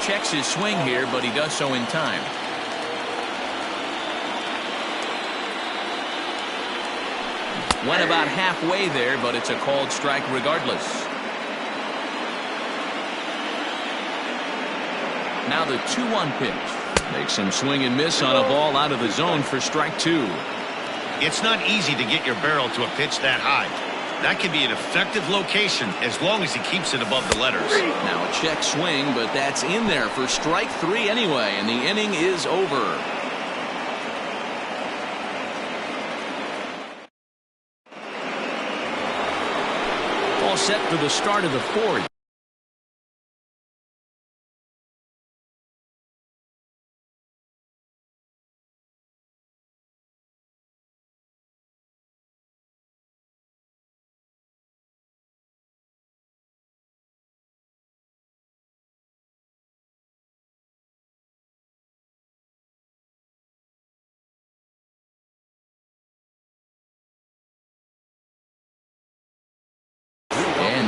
Checks his swing here, but he does so in time. Went about halfway there, but it's a called strike regardless. Now the 2-1 pitch. Makes him swing and miss on a ball out of the zone for strike 2. It's not easy to get your barrel to a pitch that high. That can be an effective location as long as he keeps it above the letters. Now a check swing, but that's in there for strike 3 anyway, and the inning is over. All set for the start of the 4th.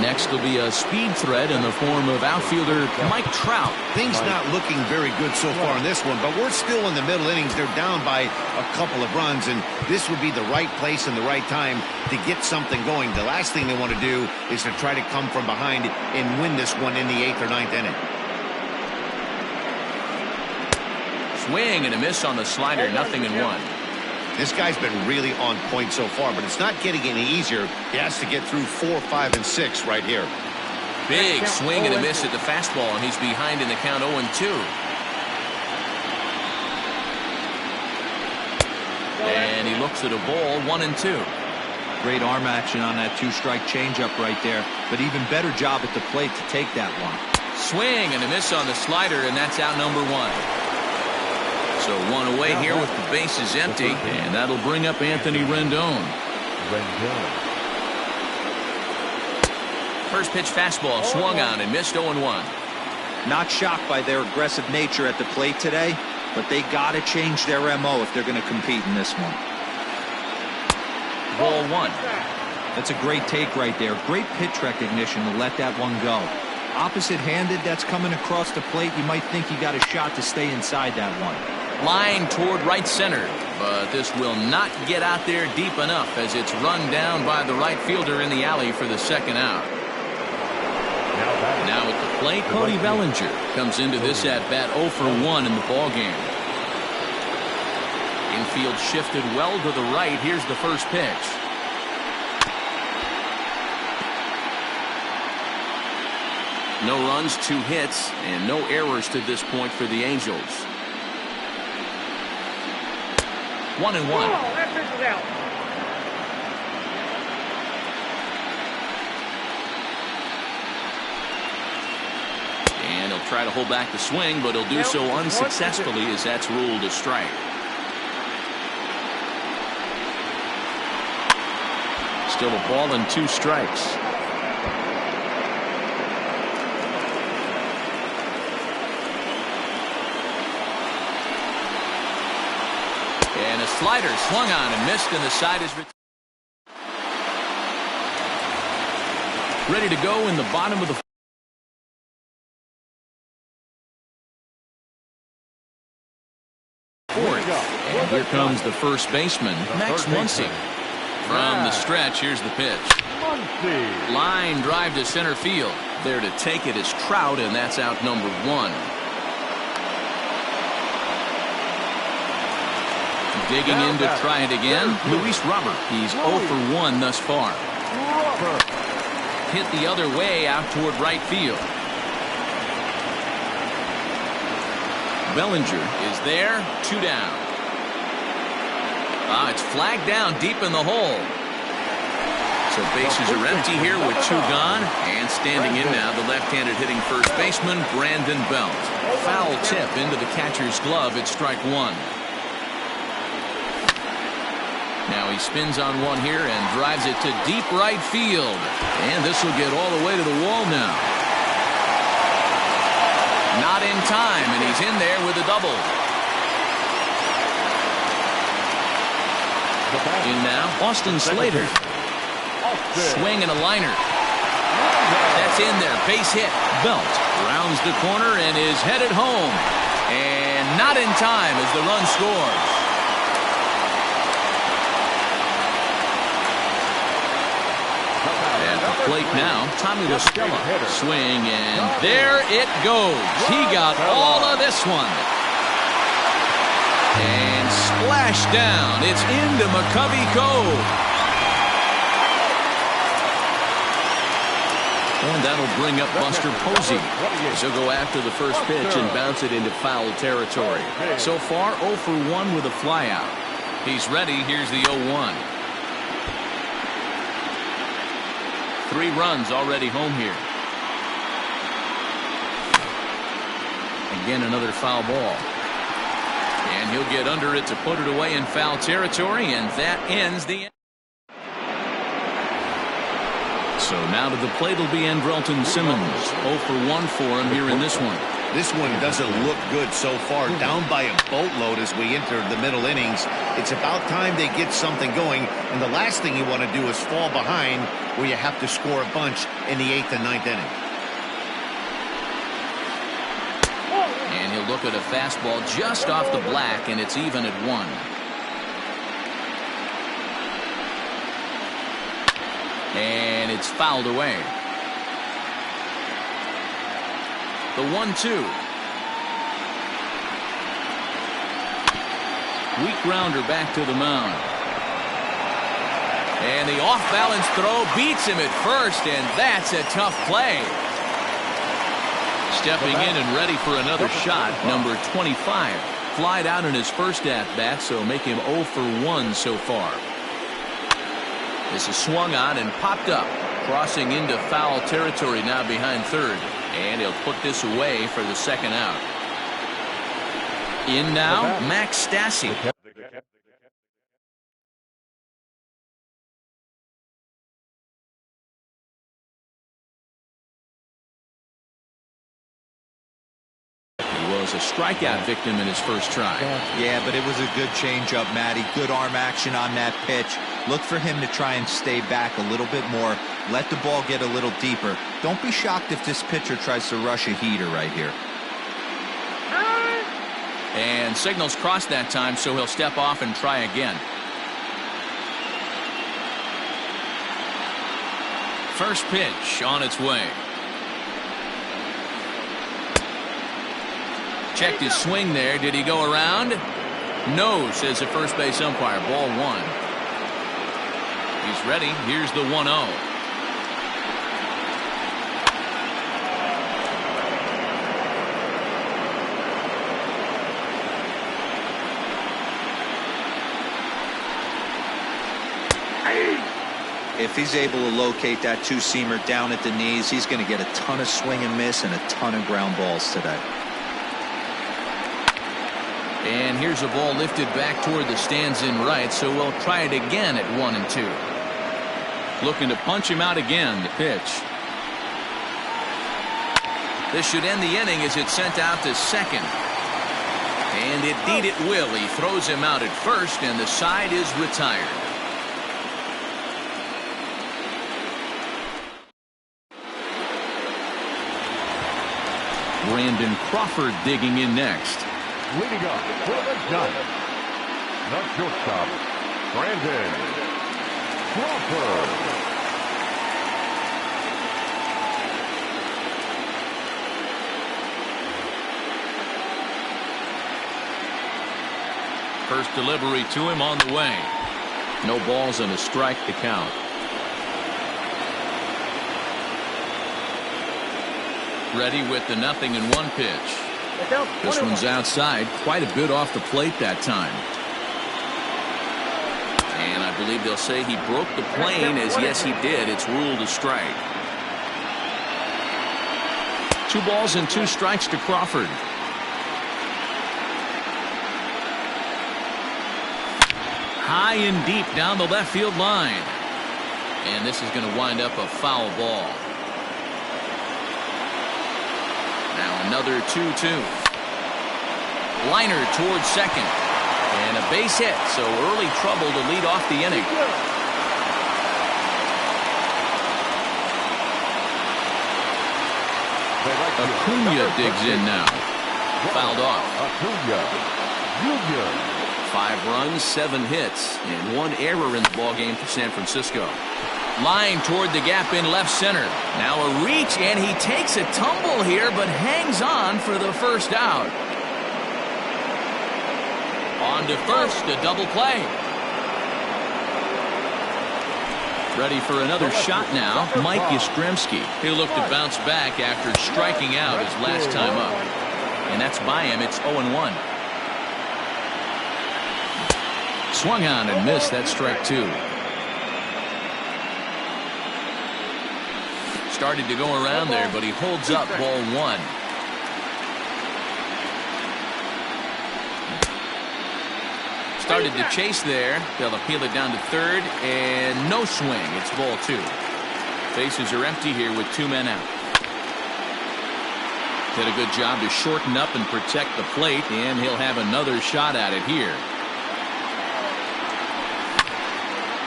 Next will be a speed threat in the form of outfielder Mike Trout. Things not looking very good so far in this one, but we're still in the middle innings. They're down by a couple of runs, and this would be the right place and the right time to get something going. The last thing they want to do is to try to come from behind and win this one in the 8th or 9th inning. Swing and a miss on the slider, 0-1. This guy's been really on point so far, but it's not getting any easier. He has to get through 4, 5, and 6 right here. Big swing and a miss at the fastball, and he's behind in the count 0-2. And he looks at a ball, 1-2. Great arm action on that 2-strike changeup right there, but even better job at the plate to take that one. Swing and a miss on the slider, and that's out number 1. So 1 away here with the bases empty, and that'll bring up Anthony Rendon. First pitch fastball swung on and missed 0-1. Not shocked by their aggressive nature at the plate today, but they got to change their MO if they're going to compete in this one. Ball 1. That's a great take right there. Great pitch recognition to let that one go. Opposite-handed, that's coming across the plate. You might think you got a shot to stay inside that one. Line toward right center, but this will not get out there deep enough as it's run down by the right fielder in the alley for the second out. Now at the plate, Cody Bellinger comes into this at-bat 0 for 1 in the ballgame. Infield shifted well to the right. Here's the first pitch. No runs, 2 hits, and no errors to this point for the Angels. 1-1. And he'll try to hold back the swing, but he'll do so unsuccessfully as that's ruled a strike. Still a ball and 2 strikes. And a slider swung on and missed, and the side is ready to go in the bottom of the fourth. And here comes the first baseman, Muncie. From the stretch, here's the pitch. Line drive to center field. There to take it is Trout, and that's out number 1. Digging in to try it again, Luis Robert. He's 0 for 1 thus far. Hit the other way out toward right field. Bellinger is there, 2 down. It's flagged down deep in the hole. So bases are empty here with 2 gone. And standing in now, the left-handed hitting first baseman, Brandon Belt. Foul tip into the catcher's glove. It's strike 1. Now he spins on one here and drives it to deep right field. And this will get all the way to the wall now. Not in time, and he's in there with a double. In now, Austin Slater. Swing and a liner. That's in there, base hit. Belt rounds the corner and is headed home. And not in time as the run scores. Plate now, Tommy La Stella. Swing, and there it goes. He got all of this one. And splash down. It's into McCovey Cove. And that'll bring up Buster Posey. He'll go after the first pitch and bounce it into foul territory. So far, 0 for 1 with a flyout. He's ready. Here's the 0-1. 3 runs already home here. Again, another foul ball. And he'll get under it to put it away in foul territory, and that ends the. So now to the plate will be Andrelton Simmons. 0 for 1 for him here in this one. This one doesn't look good so far. Down by a boatload as we enter the middle innings. It's about time they get something going. And the last thing you want to do is fall behind where you have to score a bunch in the 8th and 9th inning. And he'll look at a fastball just off the black, and it's even at 1. And it's fouled away. The 1-2. Weak grounder back to the mound. And the off-balance throw beats him at first, and that's a tough play. Stepping in and ready for another shot, number 25. Flied out in his first at-bat, so make him 0 for 1 so far. This is swung on and popped up, crossing into foul territory now behind third. And he'll put this away for the second out. In now, Max Stassi. was a strikeout victim in his first try. Yeah, but it was a good changeup, Matty. Good arm action on that pitch. Look for him to try and stay back a little bit more. Let the ball get a little deeper. Don't be shocked if this pitcher tries to rush a heater right here. And signals crossed that time, so he'll step off and try again. First pitch on its way. Checked his swing there. Did he go around? No, says the first base umpire. Ball one. He's ready. Here's the 1-0. If he's able to locate that two-seamer down at the knees, he's going to get a ton of swing and miss and a ton of ground balls today. And here's a ball lifted back toward the stands in right, so we'll try it again at 1-2. Looking to punch him out again, the pitch. This should end the inning as it's sent out to second. And indeed it will. He throws him out at first, and the side is retired. Brandon Crawford digging in next. Leading up for the Giants, the shortstop, Brandon Crawford. First delivery to him on the way. No balls and a strike to count. Ready with the 0-1 pitch. This one's outside, quite a bit off the plate that time. And I believe they'll say he broke the plane, as yes he did. It's ruled a strike. 2 balls and 2 strikes to Crawford. High and deep down the left field line. And this is going to wind up a foul ball. Now another 2-2. Liner towards second. And a base hit, so early trouble to lead off the inning. Acuna digs in now. Fouled off. Acuna. 5 runs, 7 hits, and 1 error in the ballgame for San Francisco. Line toward the gap in left center. Now a reach, and he takes a tumble here, but hangs on for the first out. On to first, a double play. Ready for another shot now, Mike Yastrzemski. He'll look to bounce back after striking out his last time up. And that's by him, it's 0-1. Swung on and missed. That strike 2. Started to go around there, but he holds up ball 1. Started to chase there. They'll appeal it down to third, and no swing. It's ball 2. Bases are empty here with 2 men out. Did a good job to shorten up and protect the plate, and he'll have another shot at it here.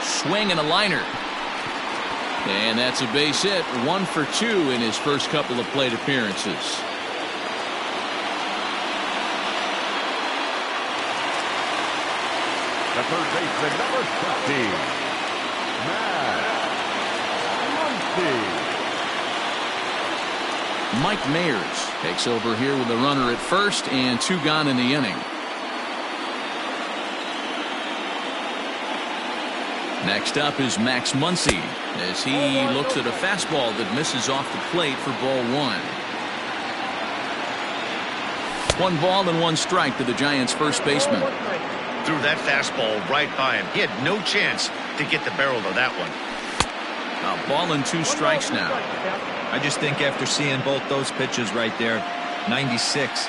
Swing and a liner. And that's a base hit. 1 for 2 in his first couple of plate appearances. The third baseman, number 15, Muncie. Mike Mayers takes over here with a runner at first and 2 gone in the inning. Next up is Max Muncie as he looks at a fastball that misses off the plate for ball 1. 1 ball and 1 strike to the Giants' first baseman. Threw that fastball right by him. He had no chance to get the barrel of that one. A ball and 2 strikes now. I just think after seeing both those pitches right there, 96,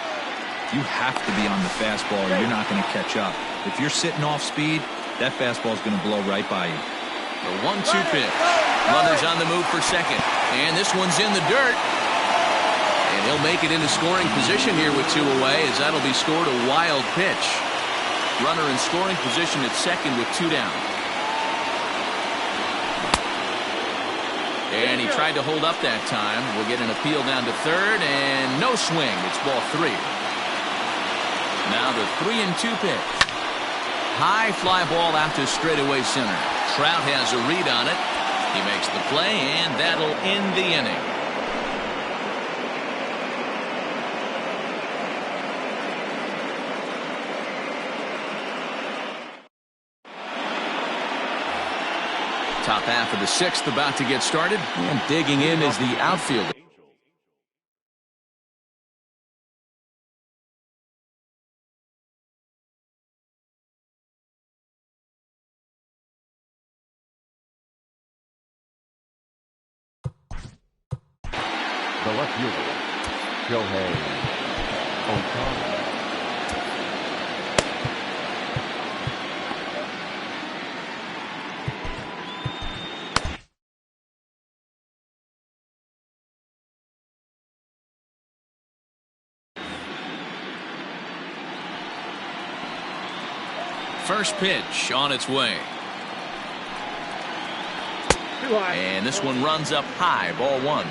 you have to be on the fastball or you're not going to catch up. If you're sitting off speed, that fastball is going to blow right by you. The 1-2 pitch. Runners on the move for second. And this one's in the dirt. And he'll make it into scoring position here with 2 away, as that'll be scored a wild pitch. Runner in scoring position at second with 2 down. And he tried to hold up that time. We'll get an appeal down to third, and no swing. It's ball 3. Now the 3-2 pitch. High fly ball out to straightaway center. Trout has a read on it. He makes the play, and that'll end the inning. Top half of the 6th about to get started, and digging in is the outfielder. The left fielder, Shohei Otani. First pitch on its way. And this one runs up high, ball 1.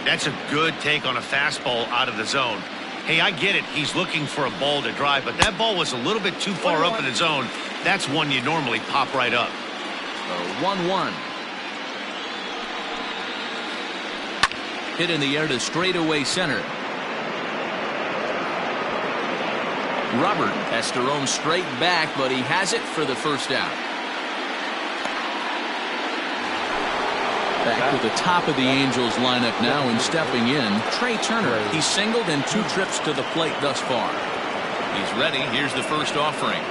That's a good take on a fastball out of the zone. Hey, I get it. He's looking for a ball to drive, but that ball was a little bit too far up in the zone. That's one you normally pop right up. 1-1. Hit in the air to straightaway center. Robert has to roam straight back, but he has it for the first out. Back to the top of the Angels lineup now, and stepping in, Trey Turner. He's singled and 2 trips to the plate thus far. He's ready. Here's the first offering.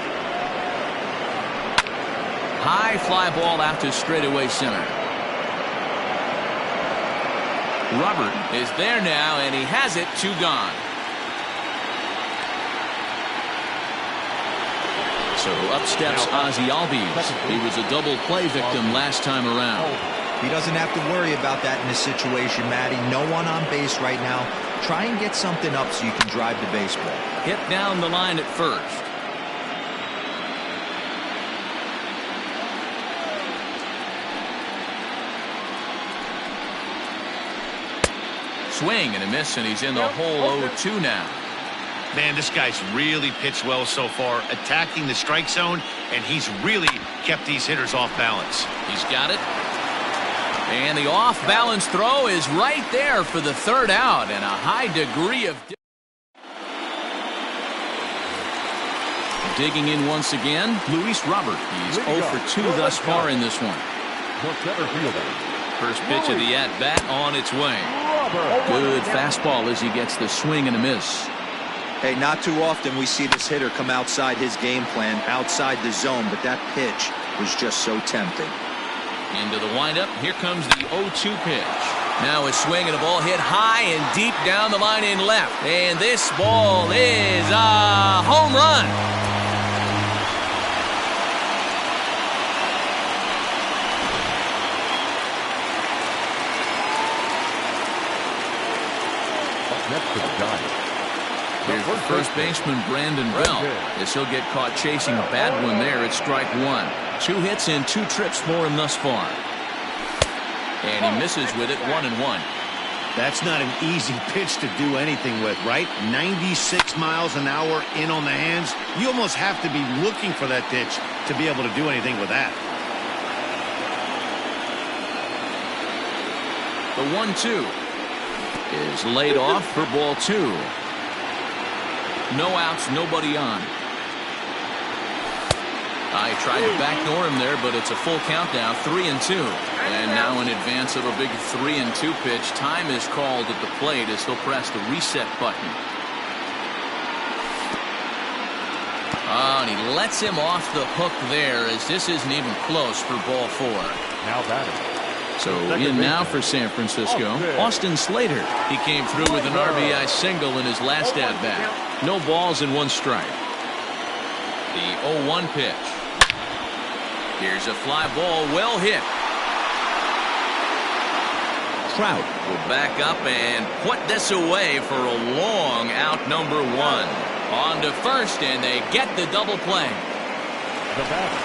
High fly ball out to straightaway center. Robert is there now, and he has it. 2 gone. So up steps Ozzie Albies. He was a double play victim last time around. He doesn't have to worry about that in this situation, Matty. No one on base right now. Try and get something up so you can drive the baseball. Hit down the line at first. Swing and a miss, and he's in the hole 0-2 now. Man, this guy's really pitched well so far, attacking the strike zone, and he's really kept these hitters off balance. He's got it. And the off-balance throw is right there for the 3rd out, and a high degree of... Digging in once again, Luis Robert. He's 0 for 2 thus far in this one. First pitch of the at-bat on its way. Good fastball as he gets the swing and a miss. Hey, not too often we see this hitter come outside his game plan, outside the zone, but that pitch was just so tempting. Into the windup. Here comes the 0-2 pitch. Now a swing and a ball hit high and deep down the line in left. And this ball is a home run. Next to the Giants. Here's the first baseman, Brandon Bell, as he'll get caught chasing a bad one there at strike 1. 2 hits and 2 trips for him thus far. And he misses with it, 1-1. That's not an easy pitch to do anything with, right? 96 miles an hour in on the hands. You almost have to be looking for that pitch to be able to do anything with that. The 1-2 is laid off for ball 2. No outs, nobody on. I tried to backdoor him there, but it's a full count now, 3-2. And now in advance of a big 3-2 pitch, time is called at the plate as he'll press the reset button. Oh, and he lets him off the hook there, as this isn't even close for ball 4. Now batting. So in now for San Francisco, Austin Slater. He came through with an RBI single in his last at-bat. No balls and 1 strike. The 0-1 pitch. Here's a fly ball, well hit. Trout. Will back up and put this away for a long out number 1. On to first, and they get the double play.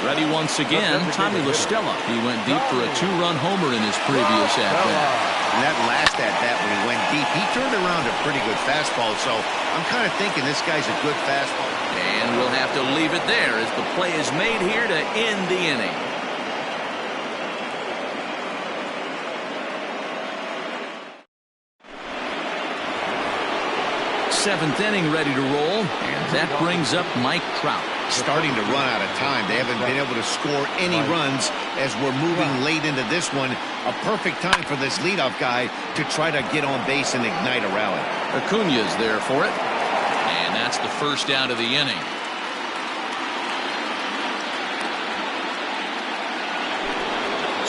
Ready once again, Tommy La Stella. He went deep for a 2-run homer in his previous at-bat. And that last at-bat when he went deep, he turned around a pretty good fastball, so I'm kind of thinking this guy's a good fastball. And we'll have to leave it there as the play is made here to end the inning. Seventh inning ready to roll, and that brings up Mike Trout. Starting to run out of time. They haven't been able to score any runs as we're moving late into this one. A perfect time for this leadoff guy to try to get on base and ignite a rally. Acuña's there for it, and that's the first out of the inning.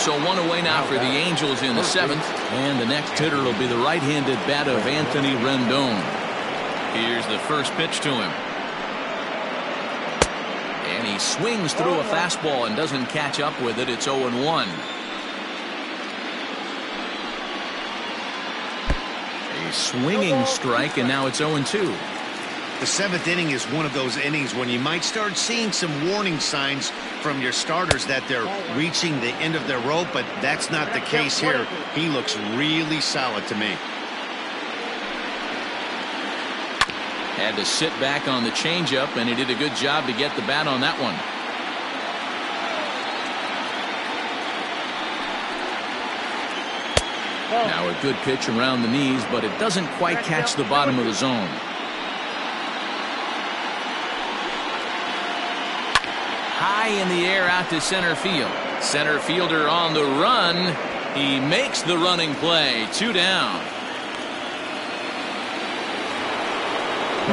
So one away now for the Angels in the 7th, and the next hitter will be the right-handed bat of Anthony Rendon. Here's the first pitch to him. And he swings through a fastball and doesn't catch up with it. It's 0-1. A swinging strike, and now it's 0-2. The 7th inning is one of those innings when you might start seeing some warning signs from your starters that they're reaching the end of their rope, but that's not the case here. He looks really solid to me. Had to sit back on the changeup, and he did a good job to get the bat on that one. Now a good pitch around the knees, but it doesn't quite catch the bottom of the zone. High in the air out to center field. Center fielder on the run. He makes the running play. 2 down.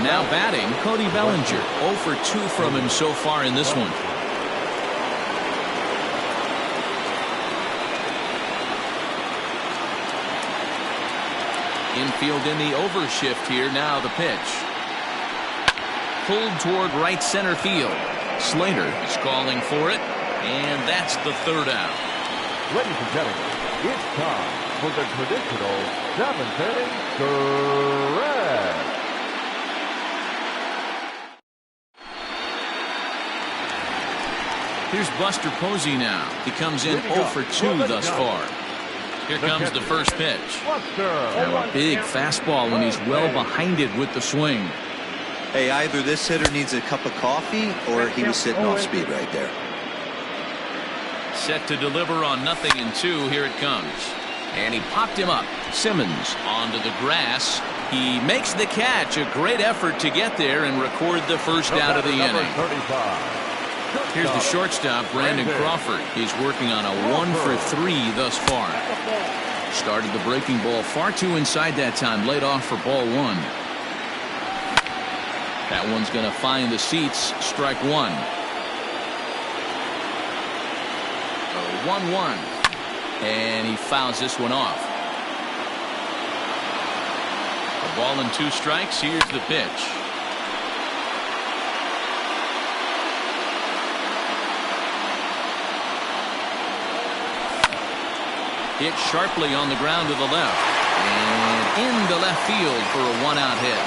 Now batting, Cody Bellinger. 0 for 2 from him so far in this one. Infield in the overshift here. Now the pitch. Pulled toward right center field. Slater is calling for it, and that's the 3rd out. Ladies and gentlemen, it's time for the traditional 7th inning stretch. Here's Buster Posey now. He comes in 0 for 2 thus far. Here comes the first pitch. Now a big fastball, and he's well behind it with the swing. Hey, either this hitter needs a cup of coffee or he was sitting off speed right there. Set to deliver on 0-2. Here it comes. And he popped him up. Simmons onto the grass. He makes the catch. A great effort to get there and record the first out of the inning. Here's the shortstop, Brandon Crawford. He's working on a 1 for 3 thus far. Started the breaking ball far too inside that time. Laid off for ball 1. That one's going to find the seats. Strike 1. 1-1. And he fouls this one off. A ball and 2 strikes. Here's the pitch. Hit sharply on the ground to the left. And into left field for a 1-out hit.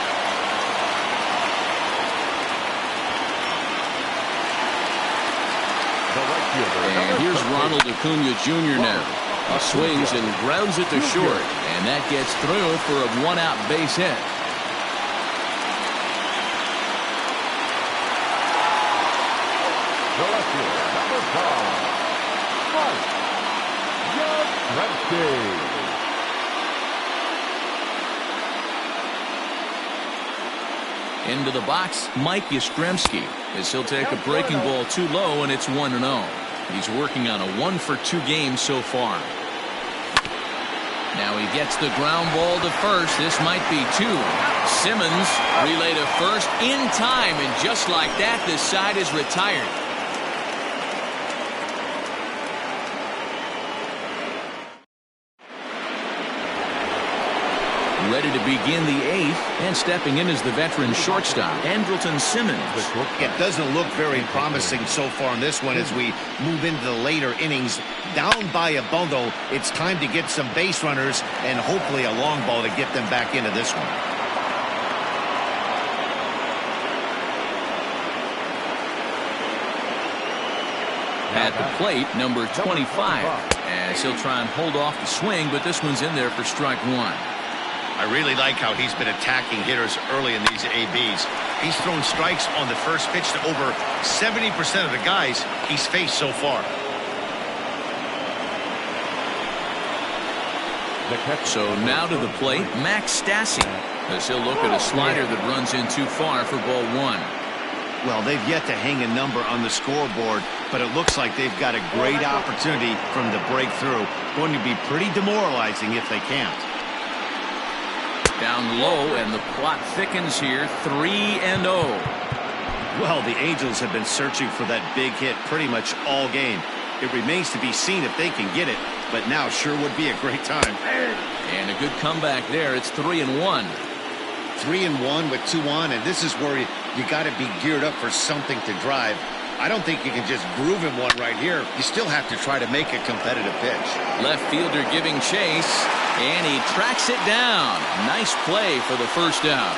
And here's Ronald Acuña Jr. now. He swings and grounds it to short, and that gets through for a 1-out base hit. The left fielder, number 5, Into the box, Mike Yastrzemski, as he'll take a breaking ball too low, and it's 1-0. He's working on a 1 for 2 game so far. Now he gets the ground ball to first. This might be 2. Simmons relay to first in time, and just like that, this side is retired. Ready to begin the 8th, and stepping in is the veteran shortstop, Andrelton Simmons. It doesn't look very promising so far in this one as we move into the later innings. Down by a bundle, it's time to get some base runners and hopefully a long ball to get them back into this one. At the plate, number 25, as he'll try and hold off the swing, but this one's in there for strike 1. I really like how he's been attacking hitters early in these ABs. He's thrown strikes on the first pitch to over 70% of the guys he's faced so far. So now to the plate, Max Stassi, as he'll look at a slider that runs in too far for ball 1. Well, they've yet to hang a number on the scoreboard, but it looks like they've got a great opportunity from the breakthrough. Going to be pretty demoralizing if they can't. Down low, and the plot thickens here, 3-0. Well, the Angels have been searching for that big hit pretty much all game. It remains to be seen if they can get it, but now sure would be a great time. And a good comeback there. It's 3-1. 3-1 with 2 on, and this is where you got to be geared up for something to drive. I don't think you can just groove him one right here. You still have to try to make a competitive pitch. Left fielder giving chase, and he tracks it down. Nice play for the first out.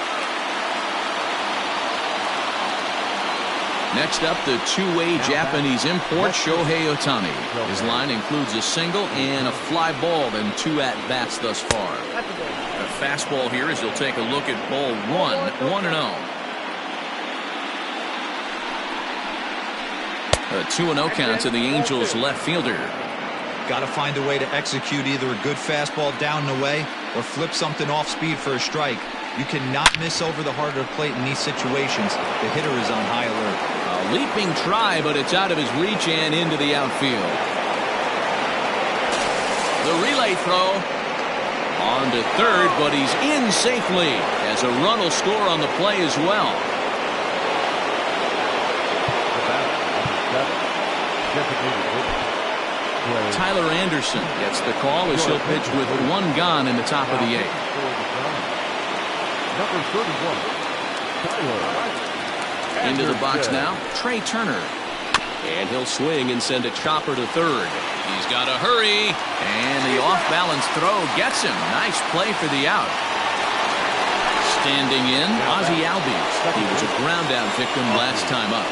Next up, the two-way Japanese import, Shohei Otani. His line includes a single and a fly ball, and 2 at-bats thus far. A fastball here as he'll take a look at ball 1, 1-0. A 2-0 count to the Angels left fielder. Got to find a way to execute either a good fastball down and away or flip something off speed for a strike. You cannot miss over the heart of the plate in these situations. The hitter is on high alert. A leaping try, but it's out of his reach and into the outfield. The relay throw on to third, but he's in safely as a run will score on the play as well. Tyler Anderson gets the call as he'll pitch with 1 gone in the top of the 8th. Number 31, Tyler. Into the box now, Trey Turner. And he'll swing and send a chopper to third. He's got to hurry, and the off-balance throw gets him. Nice play for the out. Standing in, Ozzie Albies. He was a ground-out victim last time up.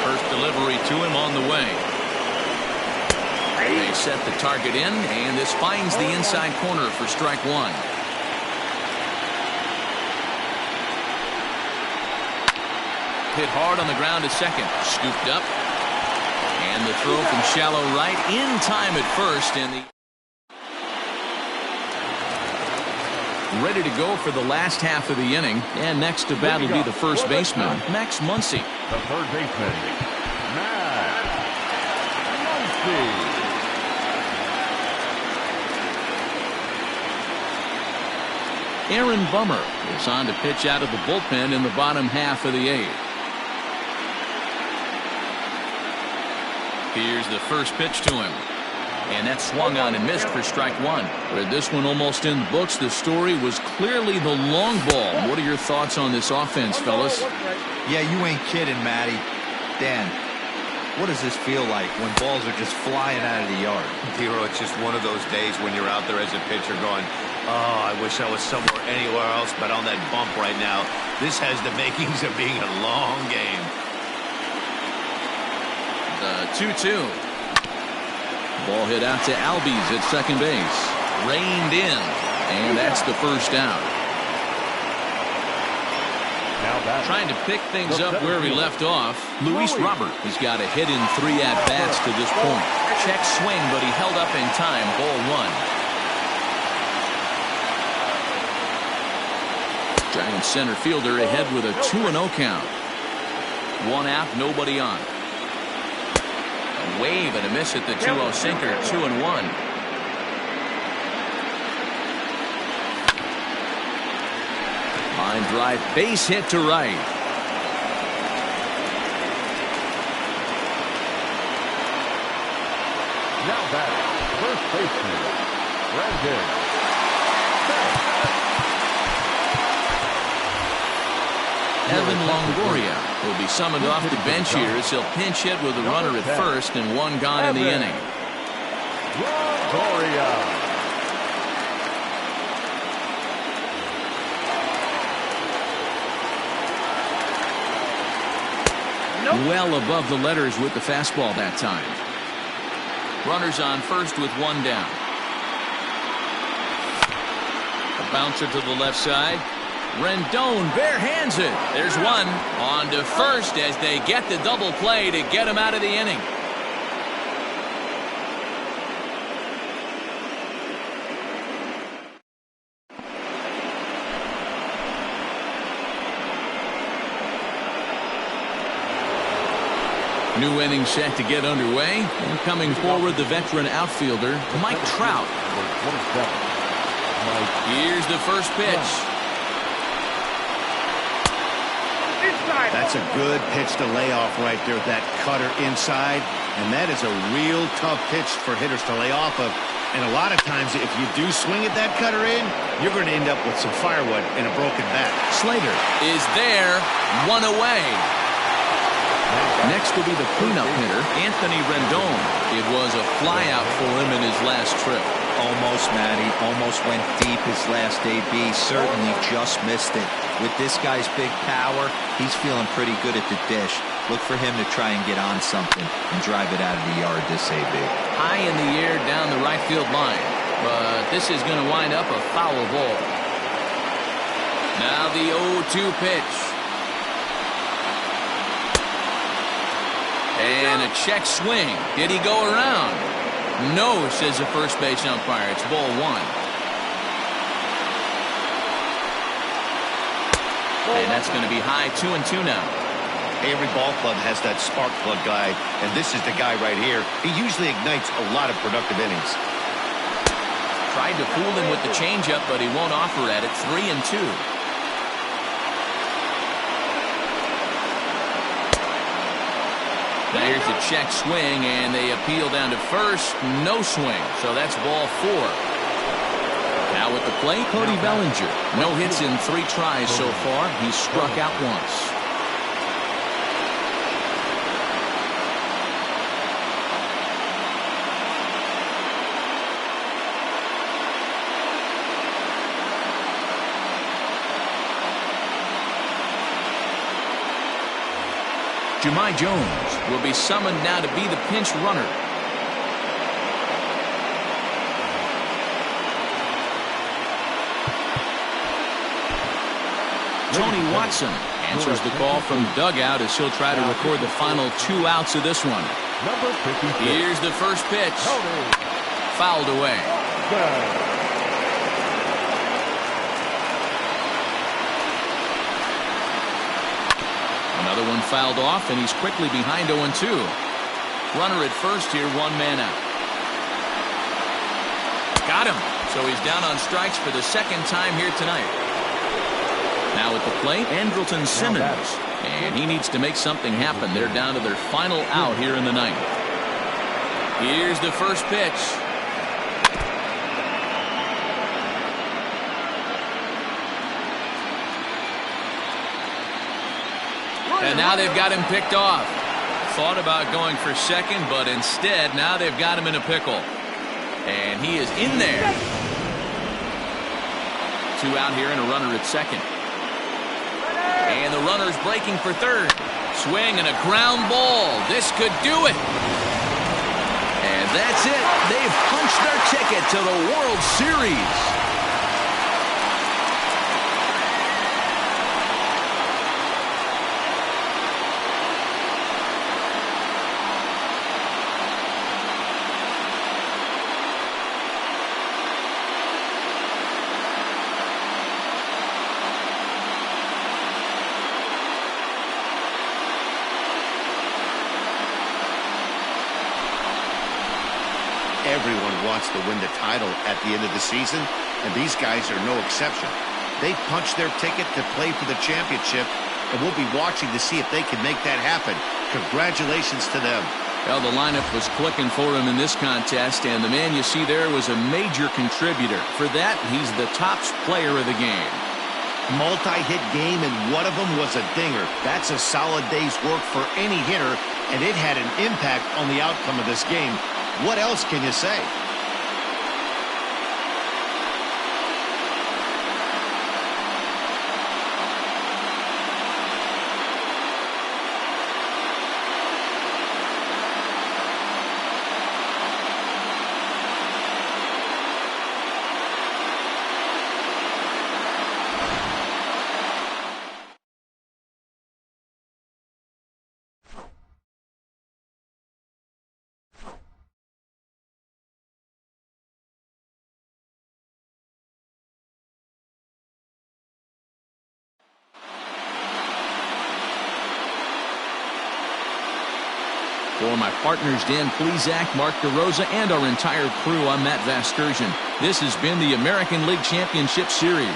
First delivery to him on the way. They set the target in, and this finds the inside corner for strike 1. Hit hard on the ground to second. Scooped up. And the throw from shallow right in time at first. And ready to go for the last half of the inning. And next to bat will be the first baseman, Max Muncie. The third baseman, Max Muncie. Aaron Bummer is on to pitch out of the bullpen in the bottom half of the 8th. Here's the first pitch to him. And that swung on and missed for strike 1. With this one almost in the books, the story was clearly the long ball. What are your thoughts on this offense, fellas? Yeah, you ain't kidding, Matty. Dan, what does this feel like when balls are just flying out of the yard? Hero, it's just one of those days when you're out there as a pitcher going, oh, I wish I was somewhere anywhere else but on that bump right now. This has the makings of being a long game. The 2-2. Ball hit out to Albies at second base. Reined in. And that's the first out. Trying to pick things up where we left off. Luis Robert has got a hit in 3 at-bats to this point. Check swing, but he held up in time. Ball 1. Giant center fielder ahead with a 2-0 count. 1 out, nobody on. A wave and a miss at the 2-0 sinker. 2-1. Line drive, base hit to right. Now back, first baseman, Rendon. Evan Longoria will be summoned off the bench here as he'll pinch hit with a runner at first and one gone in the inning. Longoria. Well above the letters with the fastball that time. Runners on first with one down. A bouncer to the left side. Rendon barehands it. There's one. On to first as they get the double play to get him out of the inning. New inning set to get underway. And coming forward, the veteran outfielder, Mike Trout. Here's the first pitch. That's a good pitch to lay off right there, that cutter inside. And that is a real tough pitch for hitters to lay off of. And a lot of times, if you do swing at that cutter in, you're going to end up with some firewood and a broken bat. Slater is there, one away. Next will be the cleanup hitter, Anthony Rendon. It was a flyout for him in his last trip. Almost, Matty. Almost went deep his last AB. Certainly just missed it. With this guy's big power, he's feeling pretty good at the dish. Look for him to try and get on something and drive it out of the yard this AB. High in the air down the right field line. But this is going to wind up a foul ball. Now the 0-2 pitch. And a check swing. Did he go around? No, says the first base umpire. It's ball one. And that's going to be high 2-2 now. Every ball club has that spark plug guy, and this is the guy right here. He usually ignites a lot of productive innings. Tried to fool him with the changeup, but he won't offer at it. 3-2. Now here's the check swing, and they appeal down to first. No swing, so that's ball four. Now with the plate, Cody Bellinger. No hits in 3 tries so far. He's struck out once. Jahmai Jones will be summoned now to be the pinch runner. Tony Watson answers the call from dugout as he'll try to record the final 2 outs of this one. Here's the first pitch. Fouled away. Another one fouled off, and he's quickly behind 0-2. Runner at first here, 1 man out. Got him. So he's down on strikes for the second time here tonight. Now at the plate, Andrelton Simmons. And he needs to make something happen. They're down to their final out here in the ninth. Here's the first pitch. And now they've got him picked off. Thought about going for second, but instead, now they've got him in a pickle. And he is in there. 2 out here and a runner at second. And the runner's breaking for third. Swing and a ground ball. This could do it. And that's it. They've punched their ticket to the World Series. Everyone wants to win the title at the end of the season, and these guys are no exception. They punched their ticket to play for the championship, and we'll be watching to see if they can make that happen. Congratulations to them. Well, the lineup was clicking for him in this contest, and the man you see there was a major contributor. For that, he's the top player of the game. Multi-hit game, and one of them was a dinger. That's a solid day's work for any hitter, and it had an impact on the outcome of this game. What else can you say? For my partners Dan Plesac, Mark DeRosa, and our entire crew, I'm Matt Vasgersian. This has been the American League Championship Series.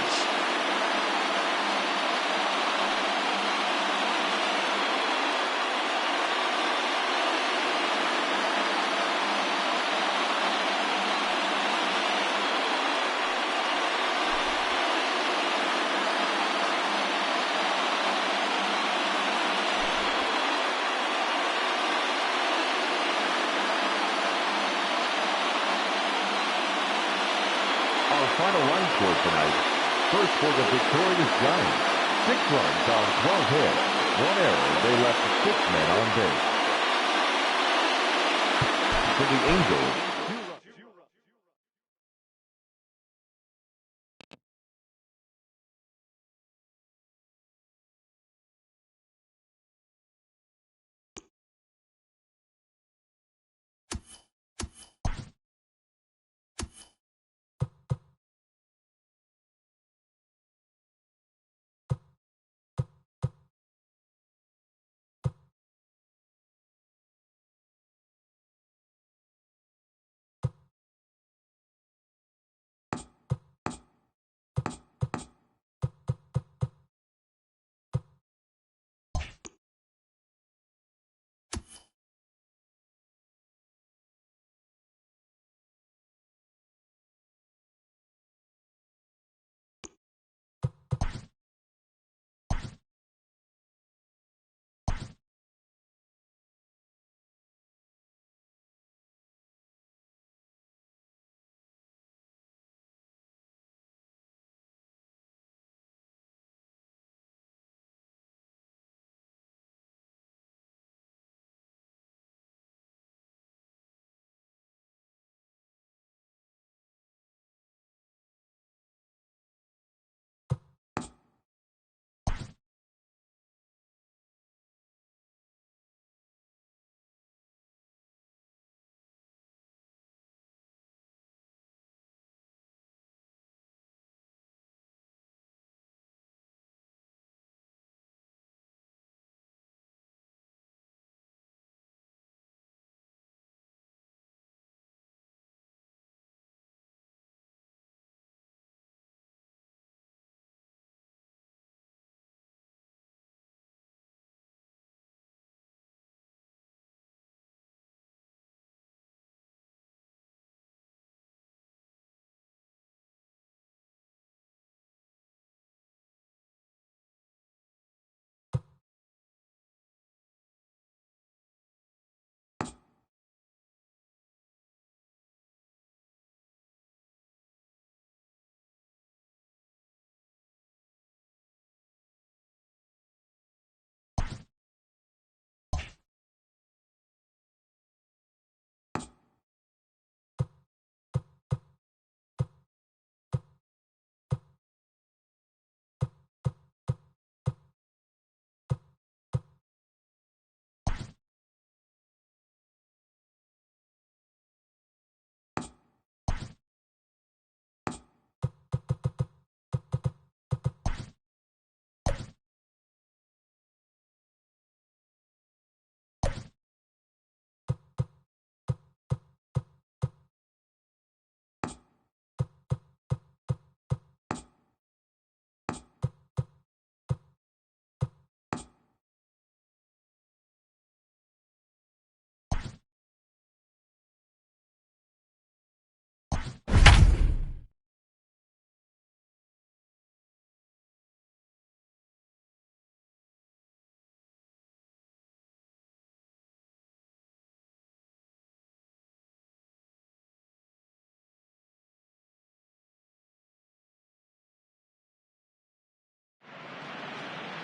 Our final line score tonight. First for the victorious Giants. 6 runs on 12 hits. 1 error. They left 6 men on base. For the Angels,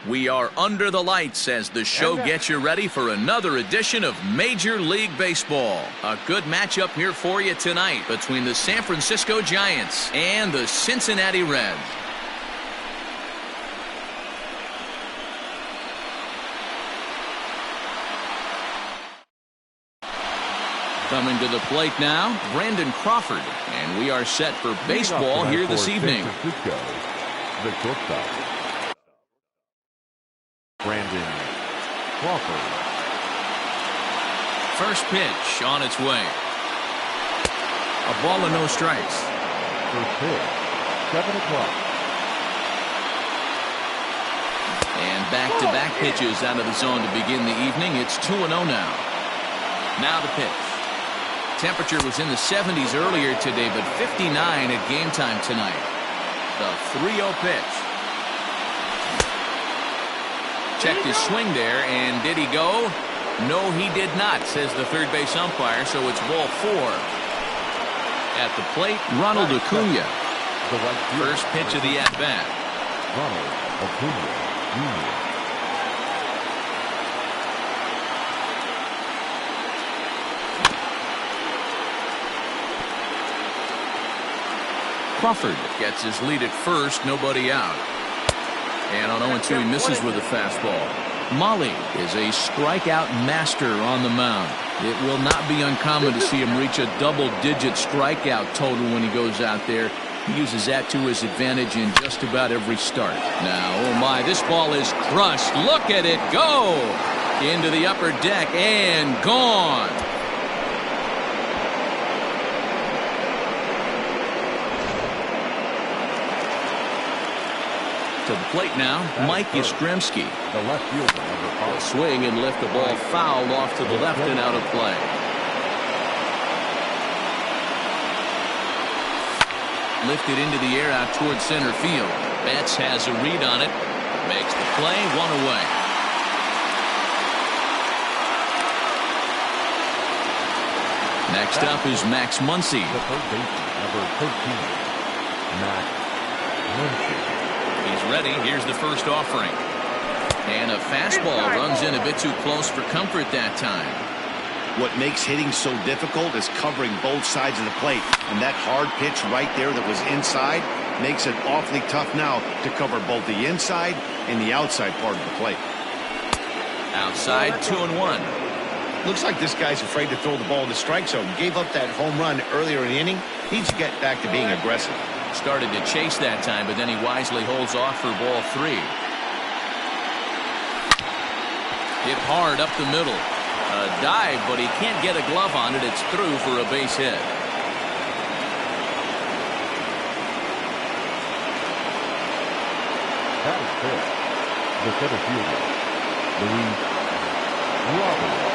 We are under the lights as the show gets you ready for another edition of Major League Baseball. A good matchup here for you tonight between the San Francisco Giants and the Cincinnati Reds. Coming to the plate now, Brandon Crawford, and we are set for baseball here this evening. The shortstop, Brandon Crawford. First pitch on its way. A ball and no strikes. First pitch, 7 o'clock. And back-to-back pitches out of the zone to begin the evening. It's 2-0 now. Now the pitch. Temperature was in the 70s earlier today, but 59 at game time tonight. The 3-0 pitch. Checked his swing there, and did he go? No, he did not, says the third base umpire, so it's ball 4. At the plate, Ronald Acuna. First pitch of the at-bat. Ronald Acuna Jr. Crawford gets his lead at first, nobody out. And on 0-2, he misses with a fastball. Molly is a strikeout master on the mound. It will not be uncommon to see him reach a double-digit strikeout total when he goes out there. He uses that to his advantage in just about every start. Now, oh my, this ball is crushed. Look at it go! Into the upper deck and gone. To the plate now, Mike Yastrzemski. The left fielder, number 5. Will swing and lift the ball foul off to the left and out of play. Lifted into the air out towards center field. Betts has a read on it. Makes the play, 1 away. Next up is Max Muncie. The third baseman, number 13, Max Muncie. He's ready. Here's the first offering. And a fastball runs in a bit too close for comfort that time. What makes hitting so difficult is covering both sides of the plate. And that hard pitch right there that was inside makes it awfully tough now to cover both the inside and the outside part of the plate. Outside, 2-1. Looks like this guy's afraid to throw the ball in the strike zone. Gave up that home run earlier in the inning. Needs to get back to being aggressive. Started to chase that time, but then he wisely holds off for ball 3. Hit hard up the middle. A dive, but he can't get a glove on it. It's through for a base hit. That is fair. The center fielder, Luis Robert.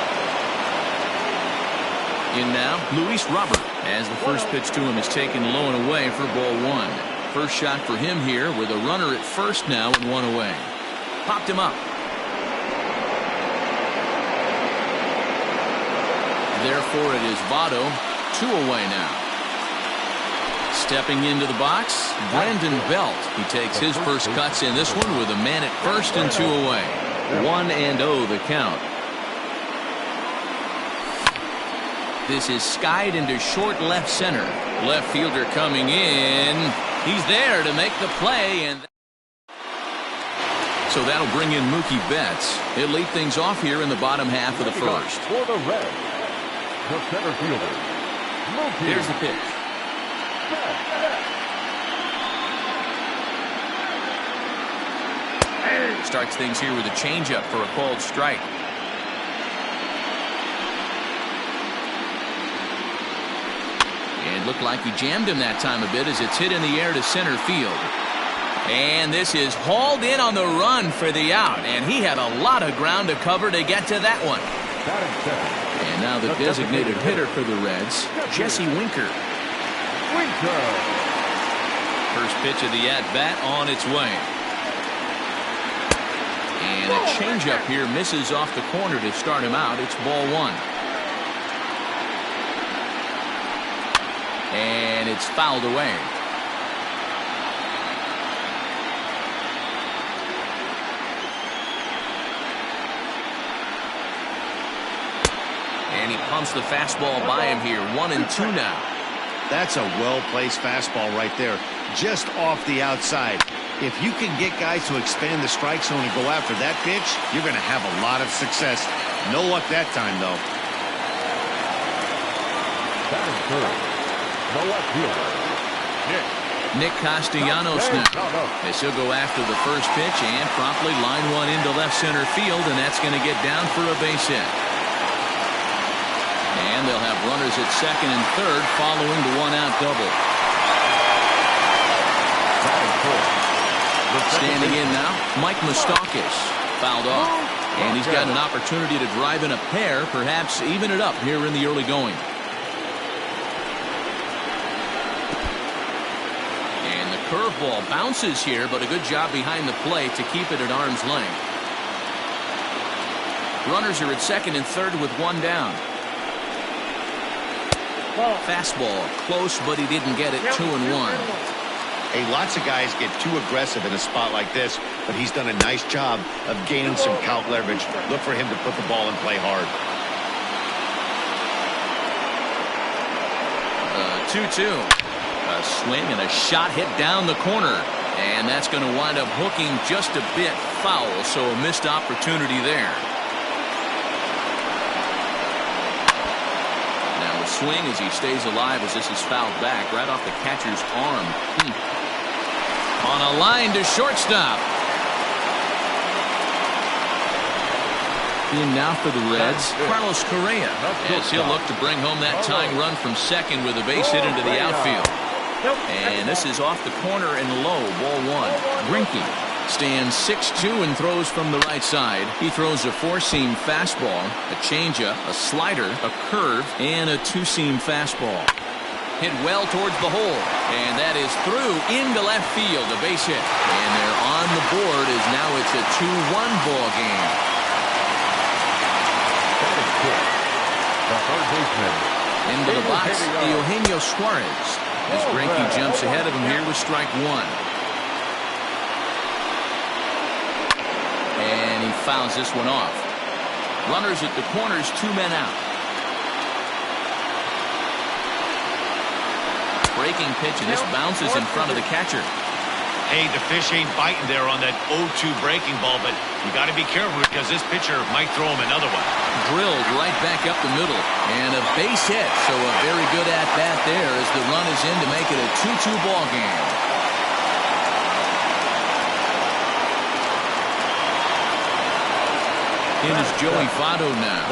In now, Luis Robert, as the first pitch to him is taken low and away for ball 1. First shot for him here with a runner at first now and 1 away. Popped him up. Therefore, it is Votto, 2 away now. Stepping into the box, Brandon Belt. He takes his first cuts in this one with a man at first and 2 away. 1-0 the count. This is skied into short left center. Left fielder coming in. He's there to make the play, and so that'll bring in Mookie Betts. He'll lead things off here in the bottom half of the first. For the Reds, the center fielder, Mookie. Here's the pitch. Starts things here with a changeup for a called strike. It looked like he jammed him that time a bit as it's hit in the air to center field. And this is hauled in on the run for the out. And he had a lot of ground to cover to get to that one. And now the designated hitter for the Reds, Jesse Winker. First pitch of the at-bat on its way. And a changeup here misses off the corner to start him out. It's ball 1. And it's fouled away. And he pumps the fastball by him here. 1-2 now. That's a well-placed fastball right there, just off the outside. If you can get guys to expand the strike zone and go after that pitch, you're going to have a lot of success. No luck that time, though. That is third. No left fielder. Nick Castellanos now. As he'll go after the first pitch and promptly line one into left center field, and that's going to get down for a base hit. And they'll have runners at second and third following the one-out double. Standing in now, Mike Moustakis fouled off. And he's got an opportunity to drive in a pair, perhaps even it up here in the early going. And the curveball bounces here, but a good job behind the plate to keep it at arm's length. Runners are at second and third with one down. Fastball close, but he didn't get it. 2-1. Hey, lots of guys get too aggressive in a spot like this, but he's done a nice job of gaining some count leverage. Look for him to put the ball in play hard. 2-2. A swing and a shot hit down the corner. And that's going to wind up hooking just a bit foul, so a missed opportunity there. Now a swing as he stays alive as this is fouled back right off the catcher's arm. On a line to shortstop. In now for the Reds, Carlos Correa, as he'll look to bring home that tying run from second with a base hit into the outfield. And this is off the corner and low, ball one. Greinke stands 6'2" and throws from the right side. He throws a four-seam fastball, a changeup, a slider, a curve, and a two-seam fastball. Hit well towards the hole, and that is through into left field, a base hit. And they're on the board as now it's a 2-1 ball game. The third baseman. Into the box, Eugenio Suarez, as Greinke jumps ahead of him here with strike one. And he fouls this one off. Runners at the corners, 2 men out. Breaking pitch, and this bounces in front of the catcher. Hey, the fish ain't biting there on that 0-2 breaking ball, but you got to be careful because this pitcher might throw him another one. Drilled right back up the middle, and a base hit, so a very good at-bat there as the run is in to make it a 2-2 ball game. In is Joey Votto now.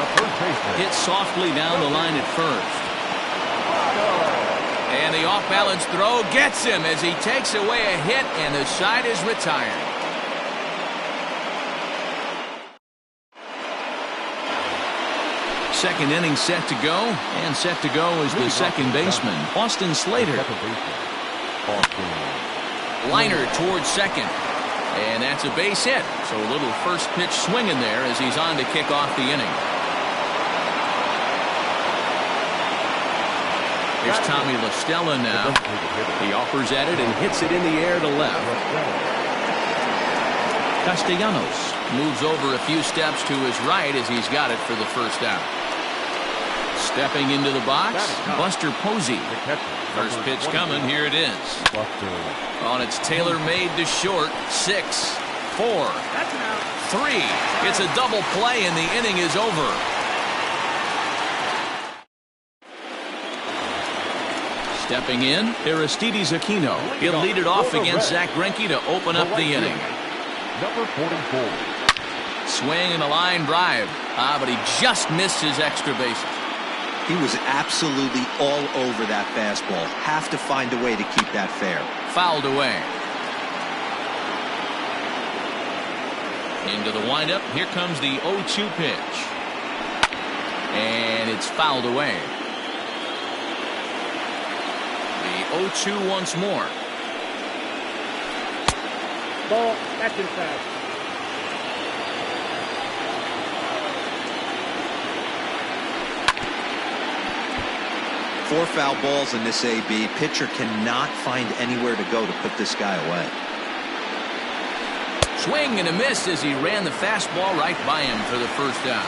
Hit softly down the line at first. And the off-balance throw gets him as he takes away a hit, and the side is retired. Second inning set to go, and set to go is the second baseman, Austin Slater. Liner towards second, and that's a base hit. So a little first pitch swinging there as he's on to kick off the inning. Here's Tommy La Stella now. He offers at it and hits it in the air to left. Castellanos moves over a few steps to his right as he's got it for the first out. Stepping into the box, Buster Posey. First pitch coming, here it is. On its tailor-made to short, 6, 4, 3. It's a double play and the inning is over. Stepping in, Aristides Aquino. He'll lead it off against Zach Greinke to open up the inning. Number 44. Swing and a line drive. But he just missed his extra bases. He was absolutely all over that fastball. Have to find a way to keep that fair. Fouled away. Into the windup. Here comes the 0-2 pitch. And it's fouled away. 0-2 once more. Ball, that's inside. Four foul balls in this AB. Pitcher cannot find anywhere to go to put this guy away. Swing and a miss as he ran the fastball right by him for the first down.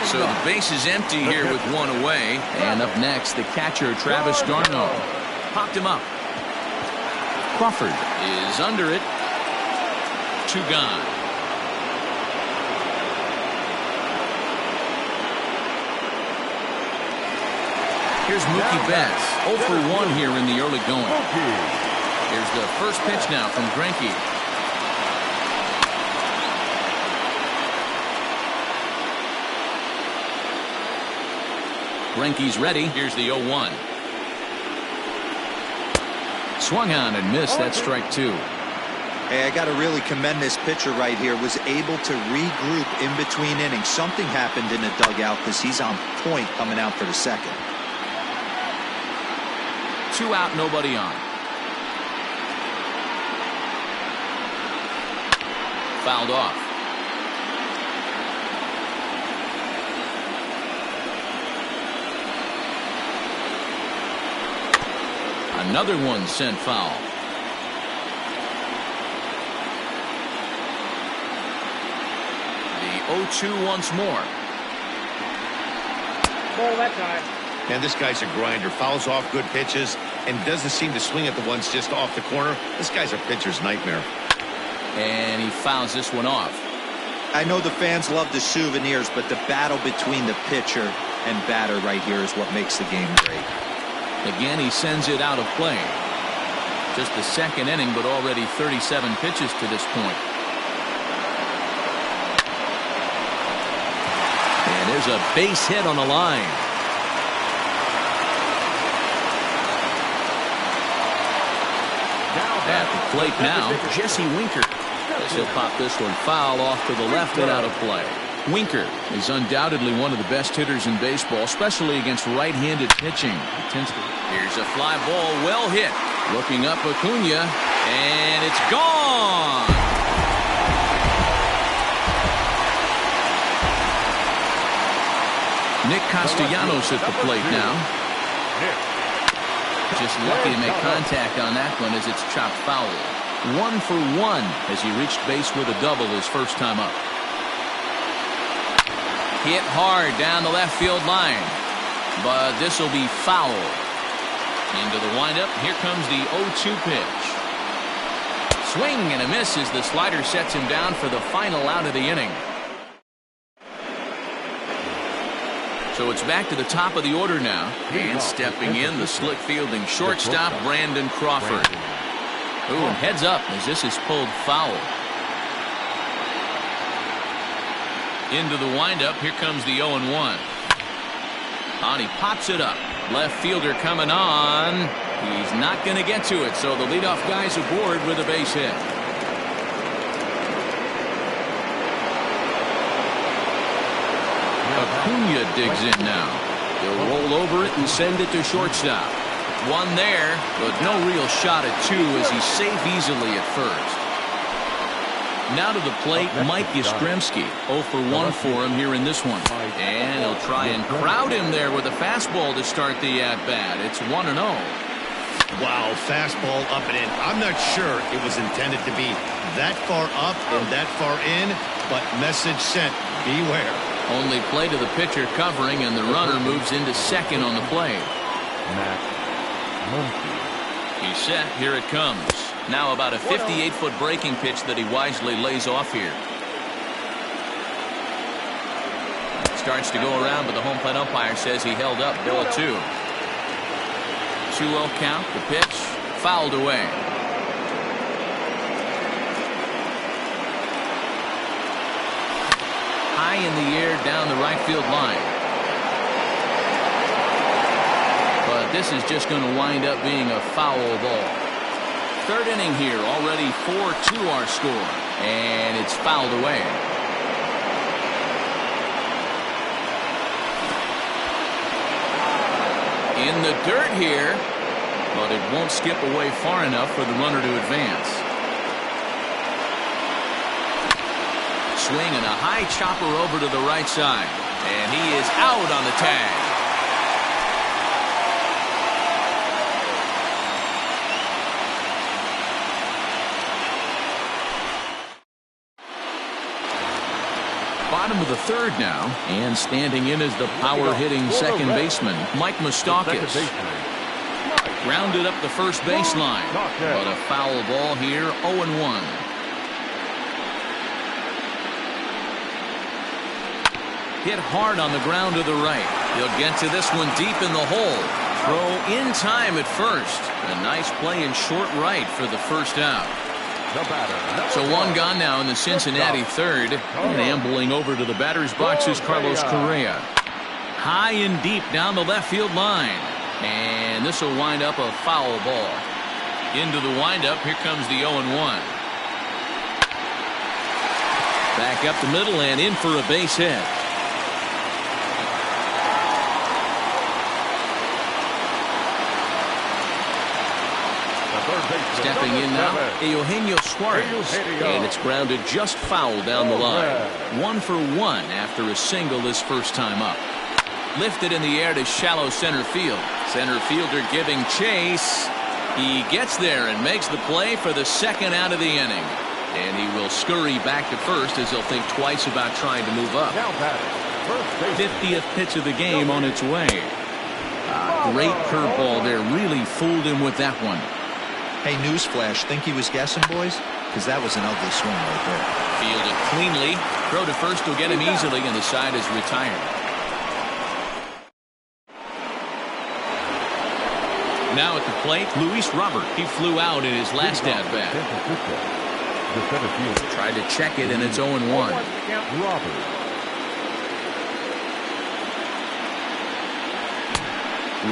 So the base is empty here with one away. And up next, the catcher, Travis d'Arnaud. Popped him up. Crawford is under it. 2 gone. Here's Mookie Betts. 0 for 1 here in the early going. Here's the first pitch now from Greinke. Greinke's ready. Here's the 0-1. Swung on and missed. That's strike 2. Hey, I got to really commend this pitcher right here. Was able to regroup in between innings. Something happened in the dugout because he's on point coming out for the second. 2 out, nobody on. Fouled off. Another one sent foul. The 0-2 once more. Ball that time. And this guy's a grinder. Fouls off good pitches and doesn't seem to swing at the ones just off the corner. This guy's a pitcher's nightmare. And he fouls this one off. I know the fans love the souvenirs, but the battle between the pitcher and batter right here is what makes the game great. Again, he sends it out of play. Just the second inning, but already 37 pitches to this point. And there's a base hit on the line. At the plate now, Jesse Winker. He'll pop this one foul off to the left and out of play. Winker is undoubtedly one of the best hitters in baseball, especially against right-handed pitching. Here's a fly ball, well hit. Looking up Acuna, and it's gone. Nick Castellanos at the plate now. Just lucky to make contact on that one as it's chopped foul. 1 for 1 as he reached base with a double his first time up. Hit hard down the left field line, but this will be foul. Into the windup. Here comes the 0-2 pitch. Swing and a miss as the slider sets him down for the final out of the inning. So it's back to the top of the order now. And stepping in, the slick fielding shortstop, Brandon Crawford. Ooh, and heads up as this is pulled foul. Into the windup. Here comes the 0-1. And he pops it up. Left fielder coming on. He's not going to get to it, so the leadoff guy's aboard with a base hit. Acuna digs in now. He'll roll over it and send it to shortstop. One there, but no real shot at 2 as he's safe easily at first. Now to the plate, Mike Yastrzemski. 0 for 1 for him here in this one. And he'll try and crowd him there with a fastball to start the at-bat. It's 1-0. Wow, fastball up and in. I'm not sure it was intended to be that far up and that far in, but message sent, beware. Only play to the pitcher covering, and the runner moves into second on the play. Muncie. He's set. Here it comes. Now about a 58-foot breaking pitch that he wisely lays off here. Starts to go around, but the home plate umpire says he held up. Ball 2. 2-0 count. The pitch fouled away. High in the air down the right field line. But this is just going to wind up being a foul ball. Third inning here, already 4-2 our score, and it's fouled away. In the dirt here, but it won't skip away far enough for the runner to advance. Swing and a high chopper over to the right side, and he is out on the tag. Bottom of the third now, and standing in is the power-hitting second baseman, Mike Moustakis. Grounded up the first baseline, but a foul ball here, 0-1. Hit hard on the ground to the right. He'll get to this one deep in the hole. Throw in time at first. A nice play in short right for the first out. So one gone now in the Cincinnati third. And ambling over to the batter's box is Carlos Correa. High and deep down the left field line. And this will wind up a foul ball. Into the windup, here comes the 0-1. Back up the middle and in for a base hit. Stepping in now, Eugenio Suarez, and it's grounded just foul down the line. 1 for 1 after a single his first time up. Lifted in the air to shallow center field. Center fielder giving chase. He gets there and makes the play for the second out of the inning. And he will scurry back to first as he'll think twice about trying to move up. 50th pitch of the game on its way. Great curveball there. Really fooled him with that one. Hey, newsflash, think he was guessing, boys? Because that was an ugly swing right there. Fielded cleanly. Throw to first will get him easily, and the side is retired. Now at the plate, Luis Robert. He flew out in his last at-bat. Tried to check it, and it's 0-1.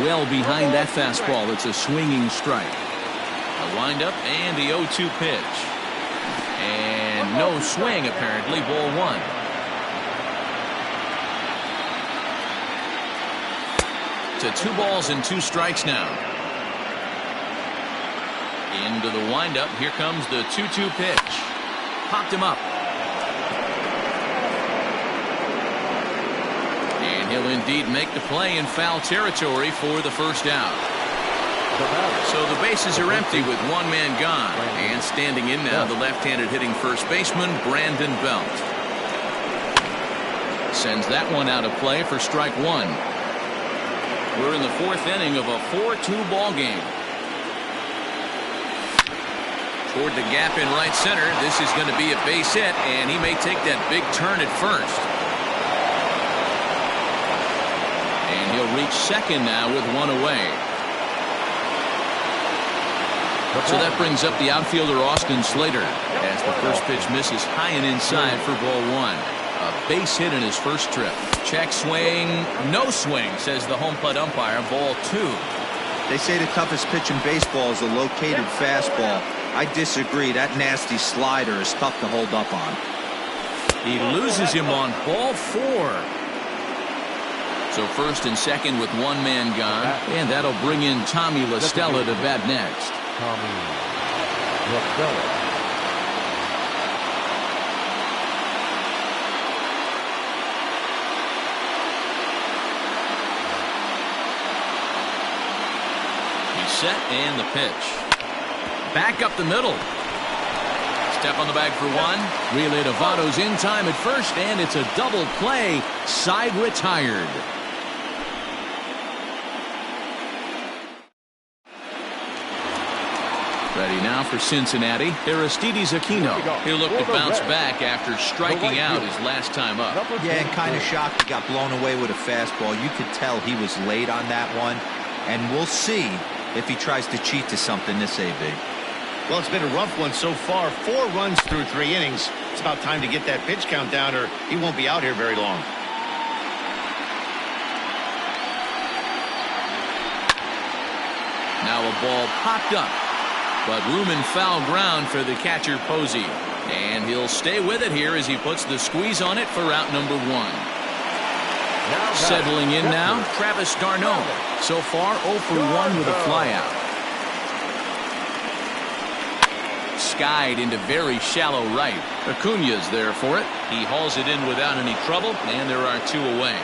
Well behind that fastball. It's a swinging strike. A windup and the 0-2 pitch. And no swing, apparently. Ball 1. To 2 balls and 2 strikes now. Into the windup. Here comes the 2-2 pitch. Popped him up. And he'll indeed make the play in foul territory for the first out. So the bases are empty with 1 man gone. And standing in now, the left-handed hitting first baseman, Brandon Belt. Sends that one out of play for strike 1. We're in the 4th inning of a 4-2 ball game. Toward the gap in right center. This is going to be a base hit, and he may take that big turn at first. And he'll reach second now with 1 away. So that brings up the outfielder Austin Slater as the first pitch misses high and inside for ball 1. A base hit in his first trip. Check swing. No swing, says the home plate umpire. Ball 2. They say the toughest pitch in baseball is a located fastball. I disagree. That nasty slider is tough to hold up on. He loses him on ball 4. So first and second with 1 man gone. And that'll bring in Tommy La Stella to bat next. Tommy La Stella. He's set and the pitch. Back up the middle. Step on the bag for 1. Relay to Votto's in time at first, and it's a double play. Side retired. Ready now for Cincinnati. Aristides Aquino. He'll look to bounce back after striking out his last time up. Yeah, and kind of shocked he got blown away with a fastball. You could tell he was late on that one. And we'll see if he tries to cheat to something this AB. Well, it's been a rough one so far. 4 runs through 3 innings. It's about time to get that pitch count down, or he won't be out here very long. Now a ball popped up, but room and foul ground for the catcher Posey. And he'll stay with it here as he puts the squeeze on it for out number 1. Settling in now, Travis d'Arnaud. So far 0 for 1 with a flyout. Skied into very shallow right. Acuña's there for it. He hauls it in without any trouble, and there are 2 away.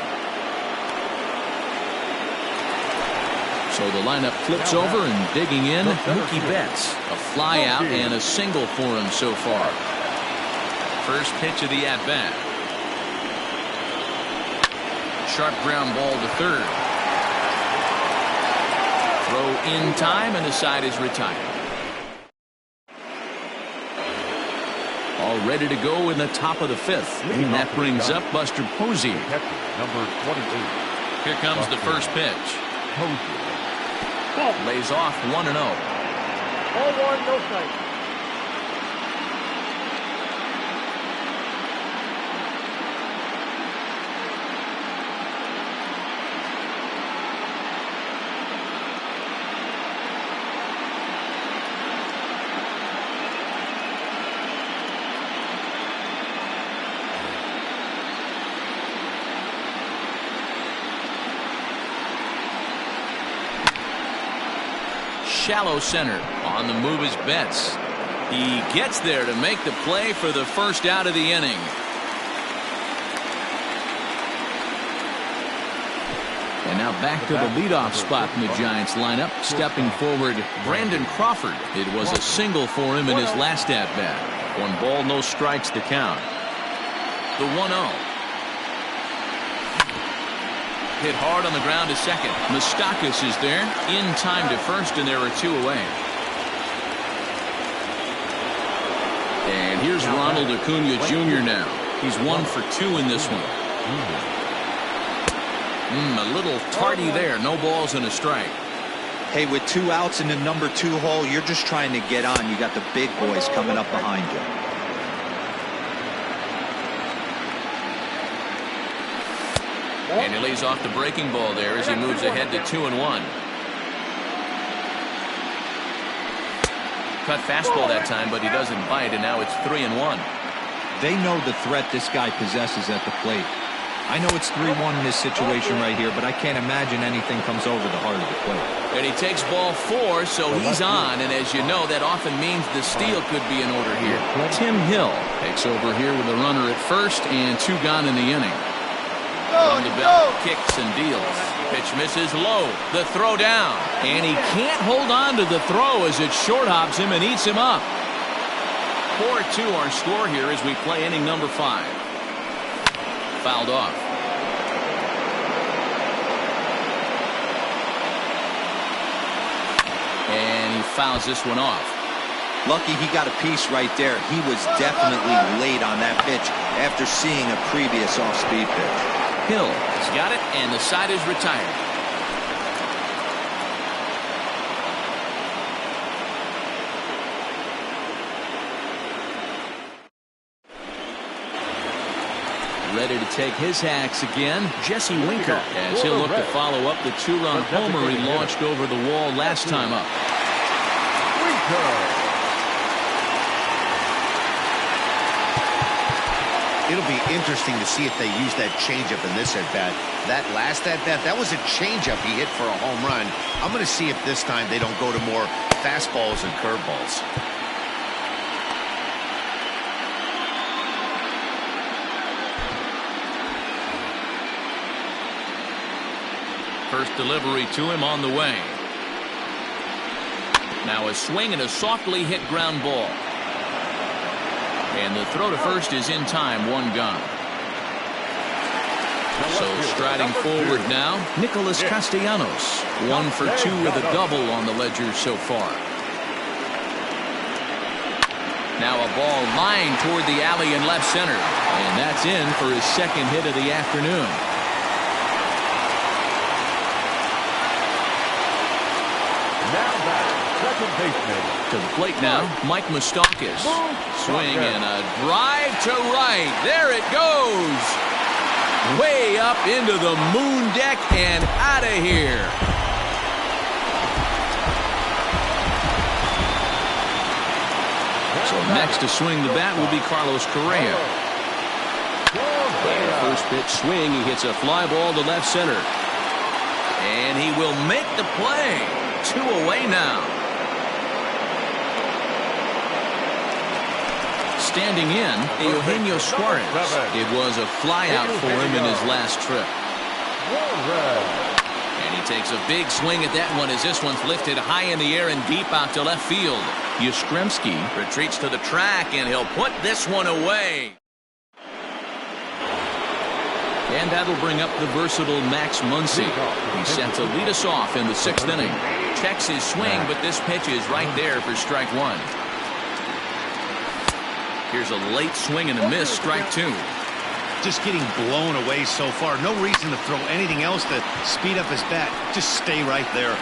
So the lineup flips over, and digging in, Mookie Betts. A fly out and a single for him so far. First pitch of the at-bat. Sharp ground ball to third. Throw in time, and the side is retired. All ready to go in the top of the fifth. And that brings up Buster Posey. Number 28. Here comes the first pitch. Lays off 1-0. 0-1, no strike. Shallow center. On the move is Betts. He gets there to make the play for the first out of the inning. And now back to the leadoff spot in the Giants lineup. Stepping forward, Brandon Crawford. It was a single for him in his last at-bat. 1 ball, no strikes to count. The 1-0. Hit hard on the ground to second. Moustakis is there. In time to first, and there are 2 away. And here's Ronald Acuna Jr. now. He's 1 for 2 in this one. A little tardy there. No balls and a strike. Hey, with 2 outs in the number 2 hole, you're just trying to get on. You got the big boys coming up behind you. And he lays off the breaking ball there as he moves ahead to 2-1. Cut fastball that time, but he doesn't bite, and now it's 3-1. They know the threat this guy possesses at the plate. I know it's 3-1 in this situation right here, but I can't imagine anything comes over the heart of the plate. And he takes ball 4, so he's on, and as you know, that often means the steal could be in order here. Tim Hill takes over here with a runner at first and 2 gone in the inning. From the belt, kicks and deals. Pitch misses low. The throw down. And he can't hold on to the throw as it short hops him and eats him up. 4-2 our score here as we play inning number 5. Fouled off. And he fouls this one off. Lucky he got a piece right there. He was definitely late on that pitch after seeing a previous off-speed pitch. Hill has got it, and the side is retired. Ready to take his hacks again, Jesse Winker, as he'll look to follow up the 2-run homer he launched over the wall last time up. It'll be interesting to see if they use that changeup in this at-bat. That last at-bat, that was a changeup he hit for a home run. I'm going to see if this time they don't go to more fastballs and curveballs. First delivery to him on the way. Now a swing and a softly hit ground ball. And the throw to first is in time, 1 gone. So striding forward now, Nicholas Castellanos. 1 for 2 with a double on the ledger so far. Now a ball lined toward the alley in left center. And that's in for his second hit of the afternoon. Second baseman. To the plate now, Mike Moustakis. Swing and a drive to right. There it goes. Way up into the moon deck and out of here. So next to swing the bat will be Carlos Correa. And first pitch swing, he hits a fly ball to left center. And he will make the play. 2 away now. Standing in, Eugenio Suarez. It was a flyout for him in his last trip. And he takes a big swing at that one as this one's lifted high in the air and deep out to left field. Yastrzemski retreats to the track, and he'll put this one away. And that'll bring up the versatile Max Muncie. He's set to lead us off in the 6th inning. Checks his swing, but this pitch is right there for strike 1. Here's a late swing and a miss, strike 2. Just getting blown away so far. No reason to throw anything else to speed up his bat. Just stay right there.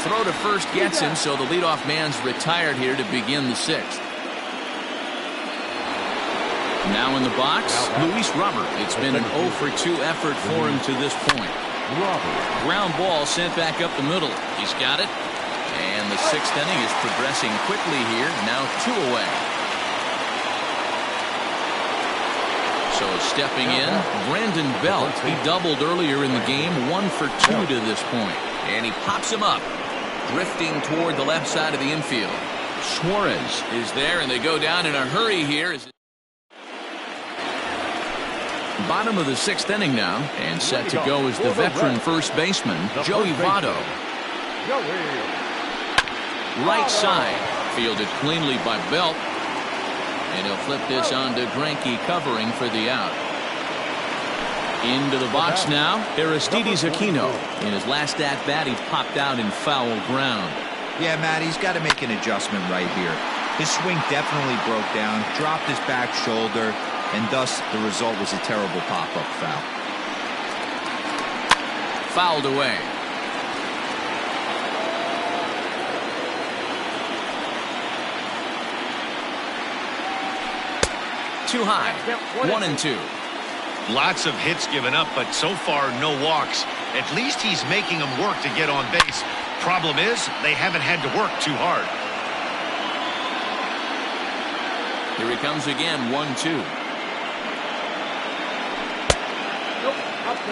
Throw to first gets him, so the leadoff man's retired here to begin the 6th. Now in the box, Luis Robert. It's been an 0 for 2 effort for him to this point. Ground ball sent back up the middle. He's got it. And the 6th inning is progressing quickly here. Now 2 away. So stepping in, Rendon Belt. He doubled earlier in the game. 1 for 2 to this point. And he pops him up. Drifting toward the left side of the infield. Suarez is there, and they go down in a hurry here. Bottom of the 6th inning now, and set to go is the veteran first baseman, Joey Votto. Right side, fielded cleanly by Belt. And he'll flip this on to Greinke covering for the out. Into the box now, Aristides Aquino. In his last at-bat, he popped out in foul ground. Yeah, Matt, he's got to make an adjustment right here. His swing definitely broke down, dropped his back shoulder, and thus the result was a terrible pop-up foul. Fouled away. Too high. 1-2. Lots of hits given up, but so far no walks. At least he's making them work to get on base. Problem is, they haven't had to work too hard. Here he comes again, 1-2.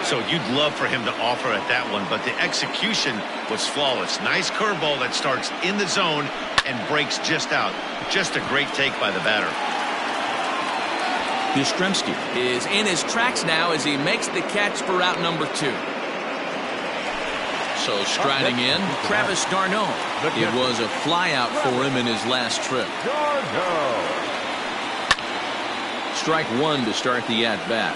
So you'd love for him to offer at that one, but the execution was flawless. Nice curveball that starts in the zone and breaks just out. Just a great take by the batter. Yastrzemski is in his tracks now as he makes the catch for out number 2. So striding in, Travis d'Arnaud. It was a flyout for him in his last trip. Strike 1 to start the at-bat.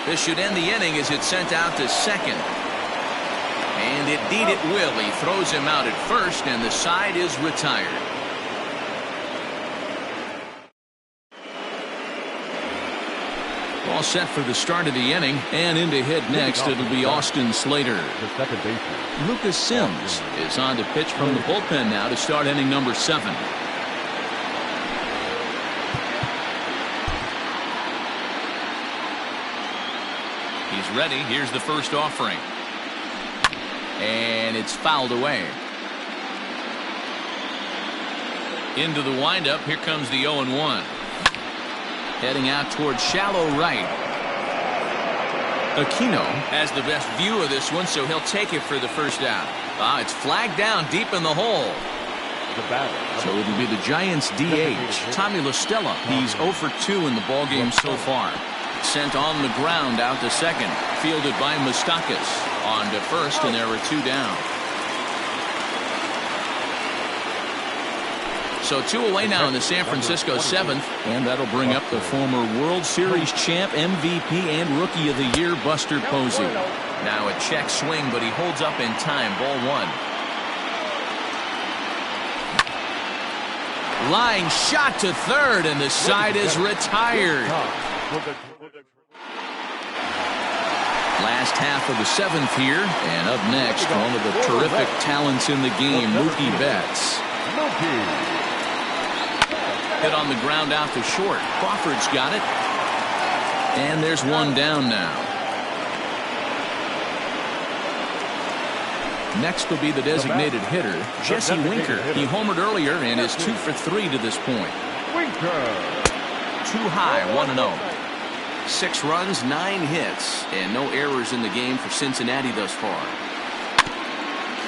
This should end the inning as it's sent out to second. And indeed it will. He throws him out at first, and the side is retired. All set for the start of the inning, and in to hit next, it'll be Austin Slater. The second baseman. Lucas Sims is on to pitch from the bullpen now to start inning number 7. He's ready. Here's the first offering. And it's fouled away. Into the windup. Here comes the 0-1. Heading out towards shallow right. Aquino has the best view of this one, so he'll take it for the first out. It's flagged down deep in the hole. So it'll be the Giants DH, Tommy La Stella. He's 0 for 2 in the ballgame so far. Sent on the ground out to second. Fielded by Moustakis. On to first, and there are 2 down. So 2 away now in the San Francisco 7th. And that'll bring up the former World Series champ, MVP, and Rookie of the Year, Buster Posey. Now a check swing, but he holds up in time. Ball 1. Line shot to third, and the side is retired. Last half of the 7th here, and up next, one of the terrific talents in the game, Mookie Betts. Hit on the ground out to short. Crawford's got it. And there's 1 down now. Next will be the designated hitter, Jesse Winker. He homered earlier and is 2 for 3 to this point. Too high, 1-0. 6 runs, 9 hits, and no errors in the game for Cincinnati thus far.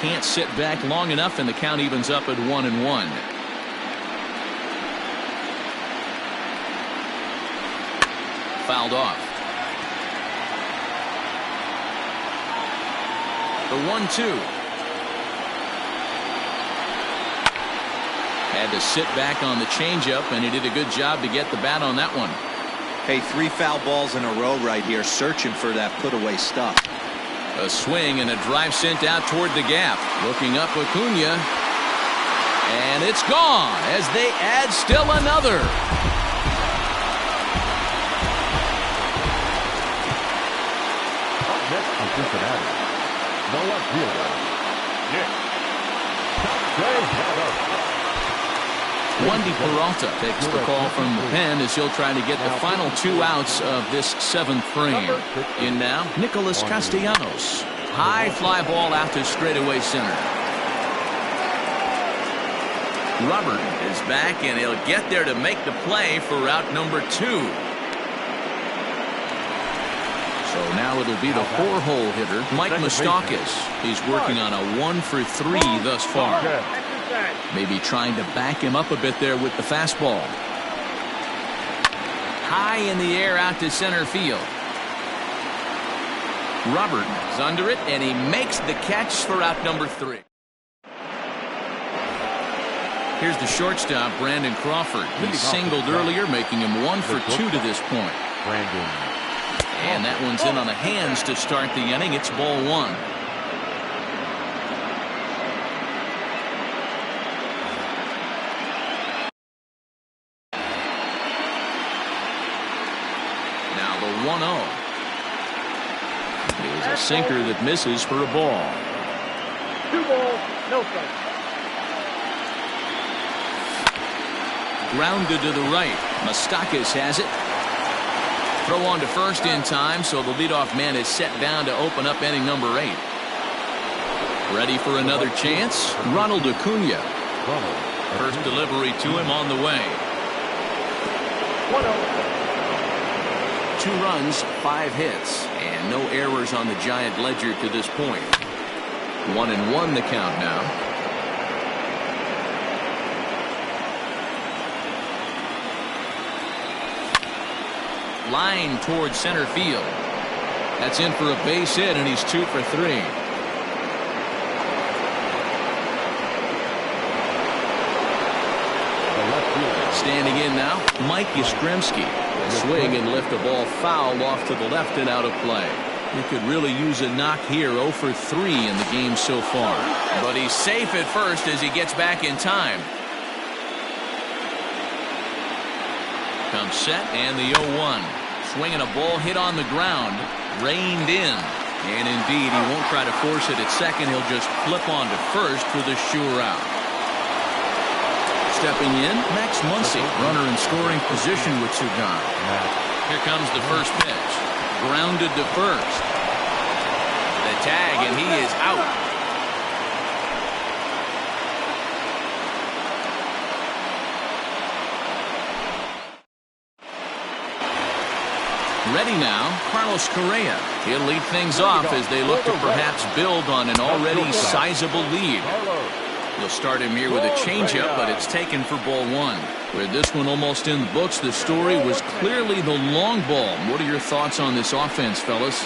Can't sit back long enough, and the count evens up at 1-1. Fouled off. The 1-2. Had to sit back on the changeup, and he did a good job to get the bat on that one. Hey, 3 foul balls in a row right here, searching for that put-away stuff. A swing and a drive sent out toward the gap. Looking up Acuna. And it's gone as they add still another. Up next for Cincinnati, the left fielder, Nick. Wendy Peralta takes the call from the pen as he'll try to get the final 2 outs of this 7th frame. In now, Nicholas Castellanos. High fly ball out to straightaway center. Robert is back, and he'll get there to make the play for out number 2. So now it'll be the 4-hole hitter, Mike Moustakis. He's working on a 1 for 3 thus far. Maybe trying to back him up a bit there with the fastball. High in the air out to center field. Robert is under it, and he makes the catch for out number 3. Here's the shortstop, Brandon Crawford. He singled earlier, making him 1 for 2 to this point. And that one's in on the hands to start the inning. It's ball 1. Now the 1-0. Here's a sinker that misses for a ball. 2 balls, no strikes. Grounded to the right. Moustakis has it. Throw on to first in time, so the leadoff man is set down to open up inning number 8. Ready for another chance? Ronald Acuna. First delivery to him on the way. 2 runs, 5 hits, and no errors on the Giant ledger to this point. 1-1 the count now. Line towards center field. That's in for a base hit, and he's 2 for 3. Standing in now, Mike Yastrzemski. A swing and lift a ball foul off to the left and out of play. He could really use a knock here. 0 for 3 in the game so far. But he's safe at first as he gets back in time. Comes set and the 0-1. Swinging a ball hit on the ground. Reined in. And indeed, he won't try to force it at second. He'll just flip on to first for the sure out. Stepping in, Max Muncie, runner in scoring position with 2 gone. Here comes the first pitch. Grounded to first. The tag, and he is out. Ready now, Carlos Correa. He'll lead things off as they look to perhaps build on an already sizable lead. They'll start him here with a changeup, but it's taken for ball 1. With this one almost in the books, the story was clearly the long ball. What are your thoughts on this offense, fellas?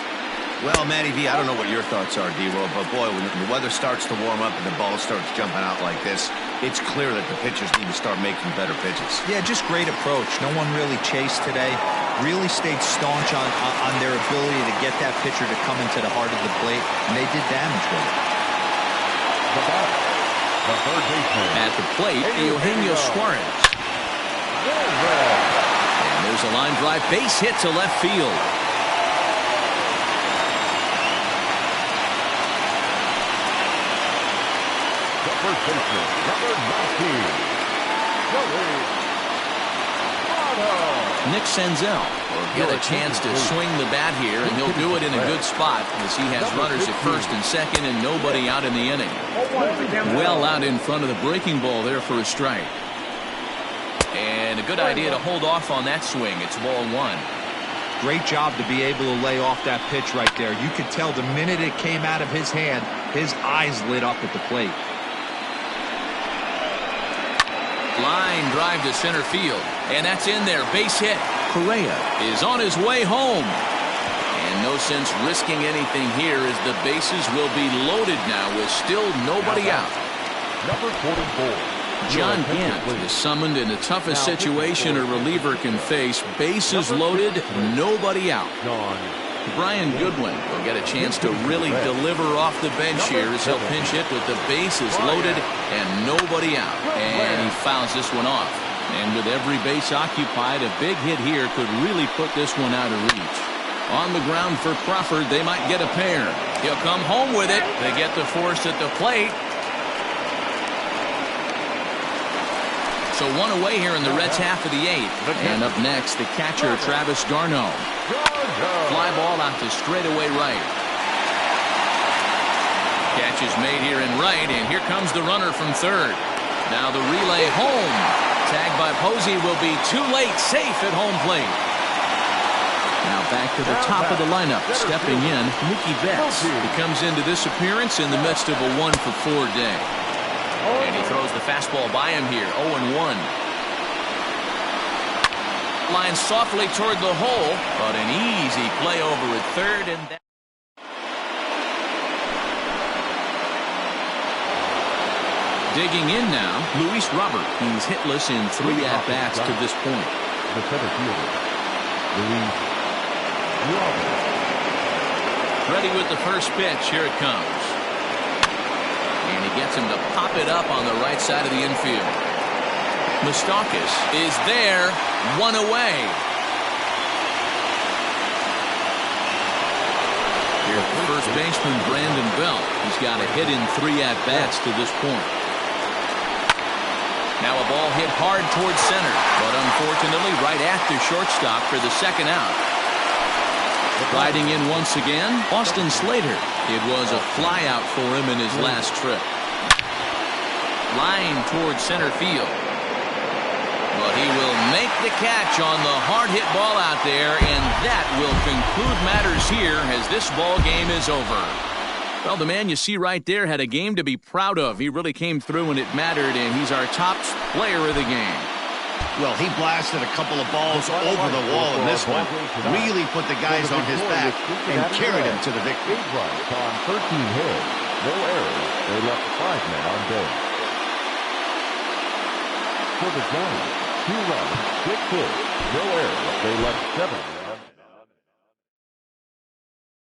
Well, Matty V, I don't know what your thoughts are, D-Roll, but boy, when the weather starts to warm up and the ball starts jumping out like this, it's clear that the pitchers need to start making better pitches. Yeah, just great approach. No one really chased today. Really stayed staunch on their ability to get that pitcher to come into the heart of the plate, and they did damage with it. The third baseman. At the plate, Eugenio Suarez. And there's a line drive base hit to left field. The first baseman, number 19, Nick Senzel will get a chance to swing the bat here, and he'll do it in a good spot as he has runners at first and second and nobody out in the inning. Well out in front of the breaking ball there for a strike. And a good idea to hold off on that swing. It's ball 1. Great job to be able to lay off that pitch right there. You could tell the minute it came out of his hand, his eyes lit up at the plate. Line drive to center field, and that's in there. Base hit. Correa is on his way home. And no sense risking anything here as the bases will be loaded now with still nobody out. Number 44, John Gant is summoned in the toughest situation a reliever can face. Bases loaded, nobody out. Brian Goodwin will get a chance to really deliver off the bench here as he'll pinch hit with the bases loaded and nobody out. And he fouls this one off. And with every base occupied, a big hit here could really put this one out of reach. On the ground for Crawford, they might get a pair. He'll come home with it. They get the force at the plate. So one away here in the Reds' half of the 8th. And up next, the catcher, Travis d'Arnaud. Fly ball out to straightaway right. Catch is made here in right, and here comes the runner from third. Now the relay home. Tagged by Posey will be too late. Safe at home plate. Now back to the top of the lineup. Stepping in, Mookie Betts. He comes into this appearance in the midst of a 1-for-4 day. And he throws the fastball by him here. 0-1. Line softly toward the hole, but an easy play over at third. And that digging in now, Luis Robert. He's hitless in 3 at-bats to this point. The center fielder, Luis Robert. Ready with the first pitch. Here it comes. And he gets him to pop it up on the right side of the infield. Moustakis is there. 1 away. Here's the first baseman, Brandon Belt. He's got a hit in 3 at-bats to this point. Now a ball hit hard towards center, but unfortunately right after shortstop for the second out. Riding in once again, Austin Slater. It was a flyout for him in his last trip. Line towards center field. But he will make the catch on the hard hit ball out there, and that will conclude matters here as this ball game is over. Well, the man you see right there had a game to be proud of. He really came through when it mattered, and he's our top player of the game. Well, he blasted a couple of balls over the wall in this one. Really put the guys on his back and carried him to the victory. 8 runs on 13 hits. No errors. They left 5 men on base. For the Giants, 2 runs, 6 hits. No errors. They left 7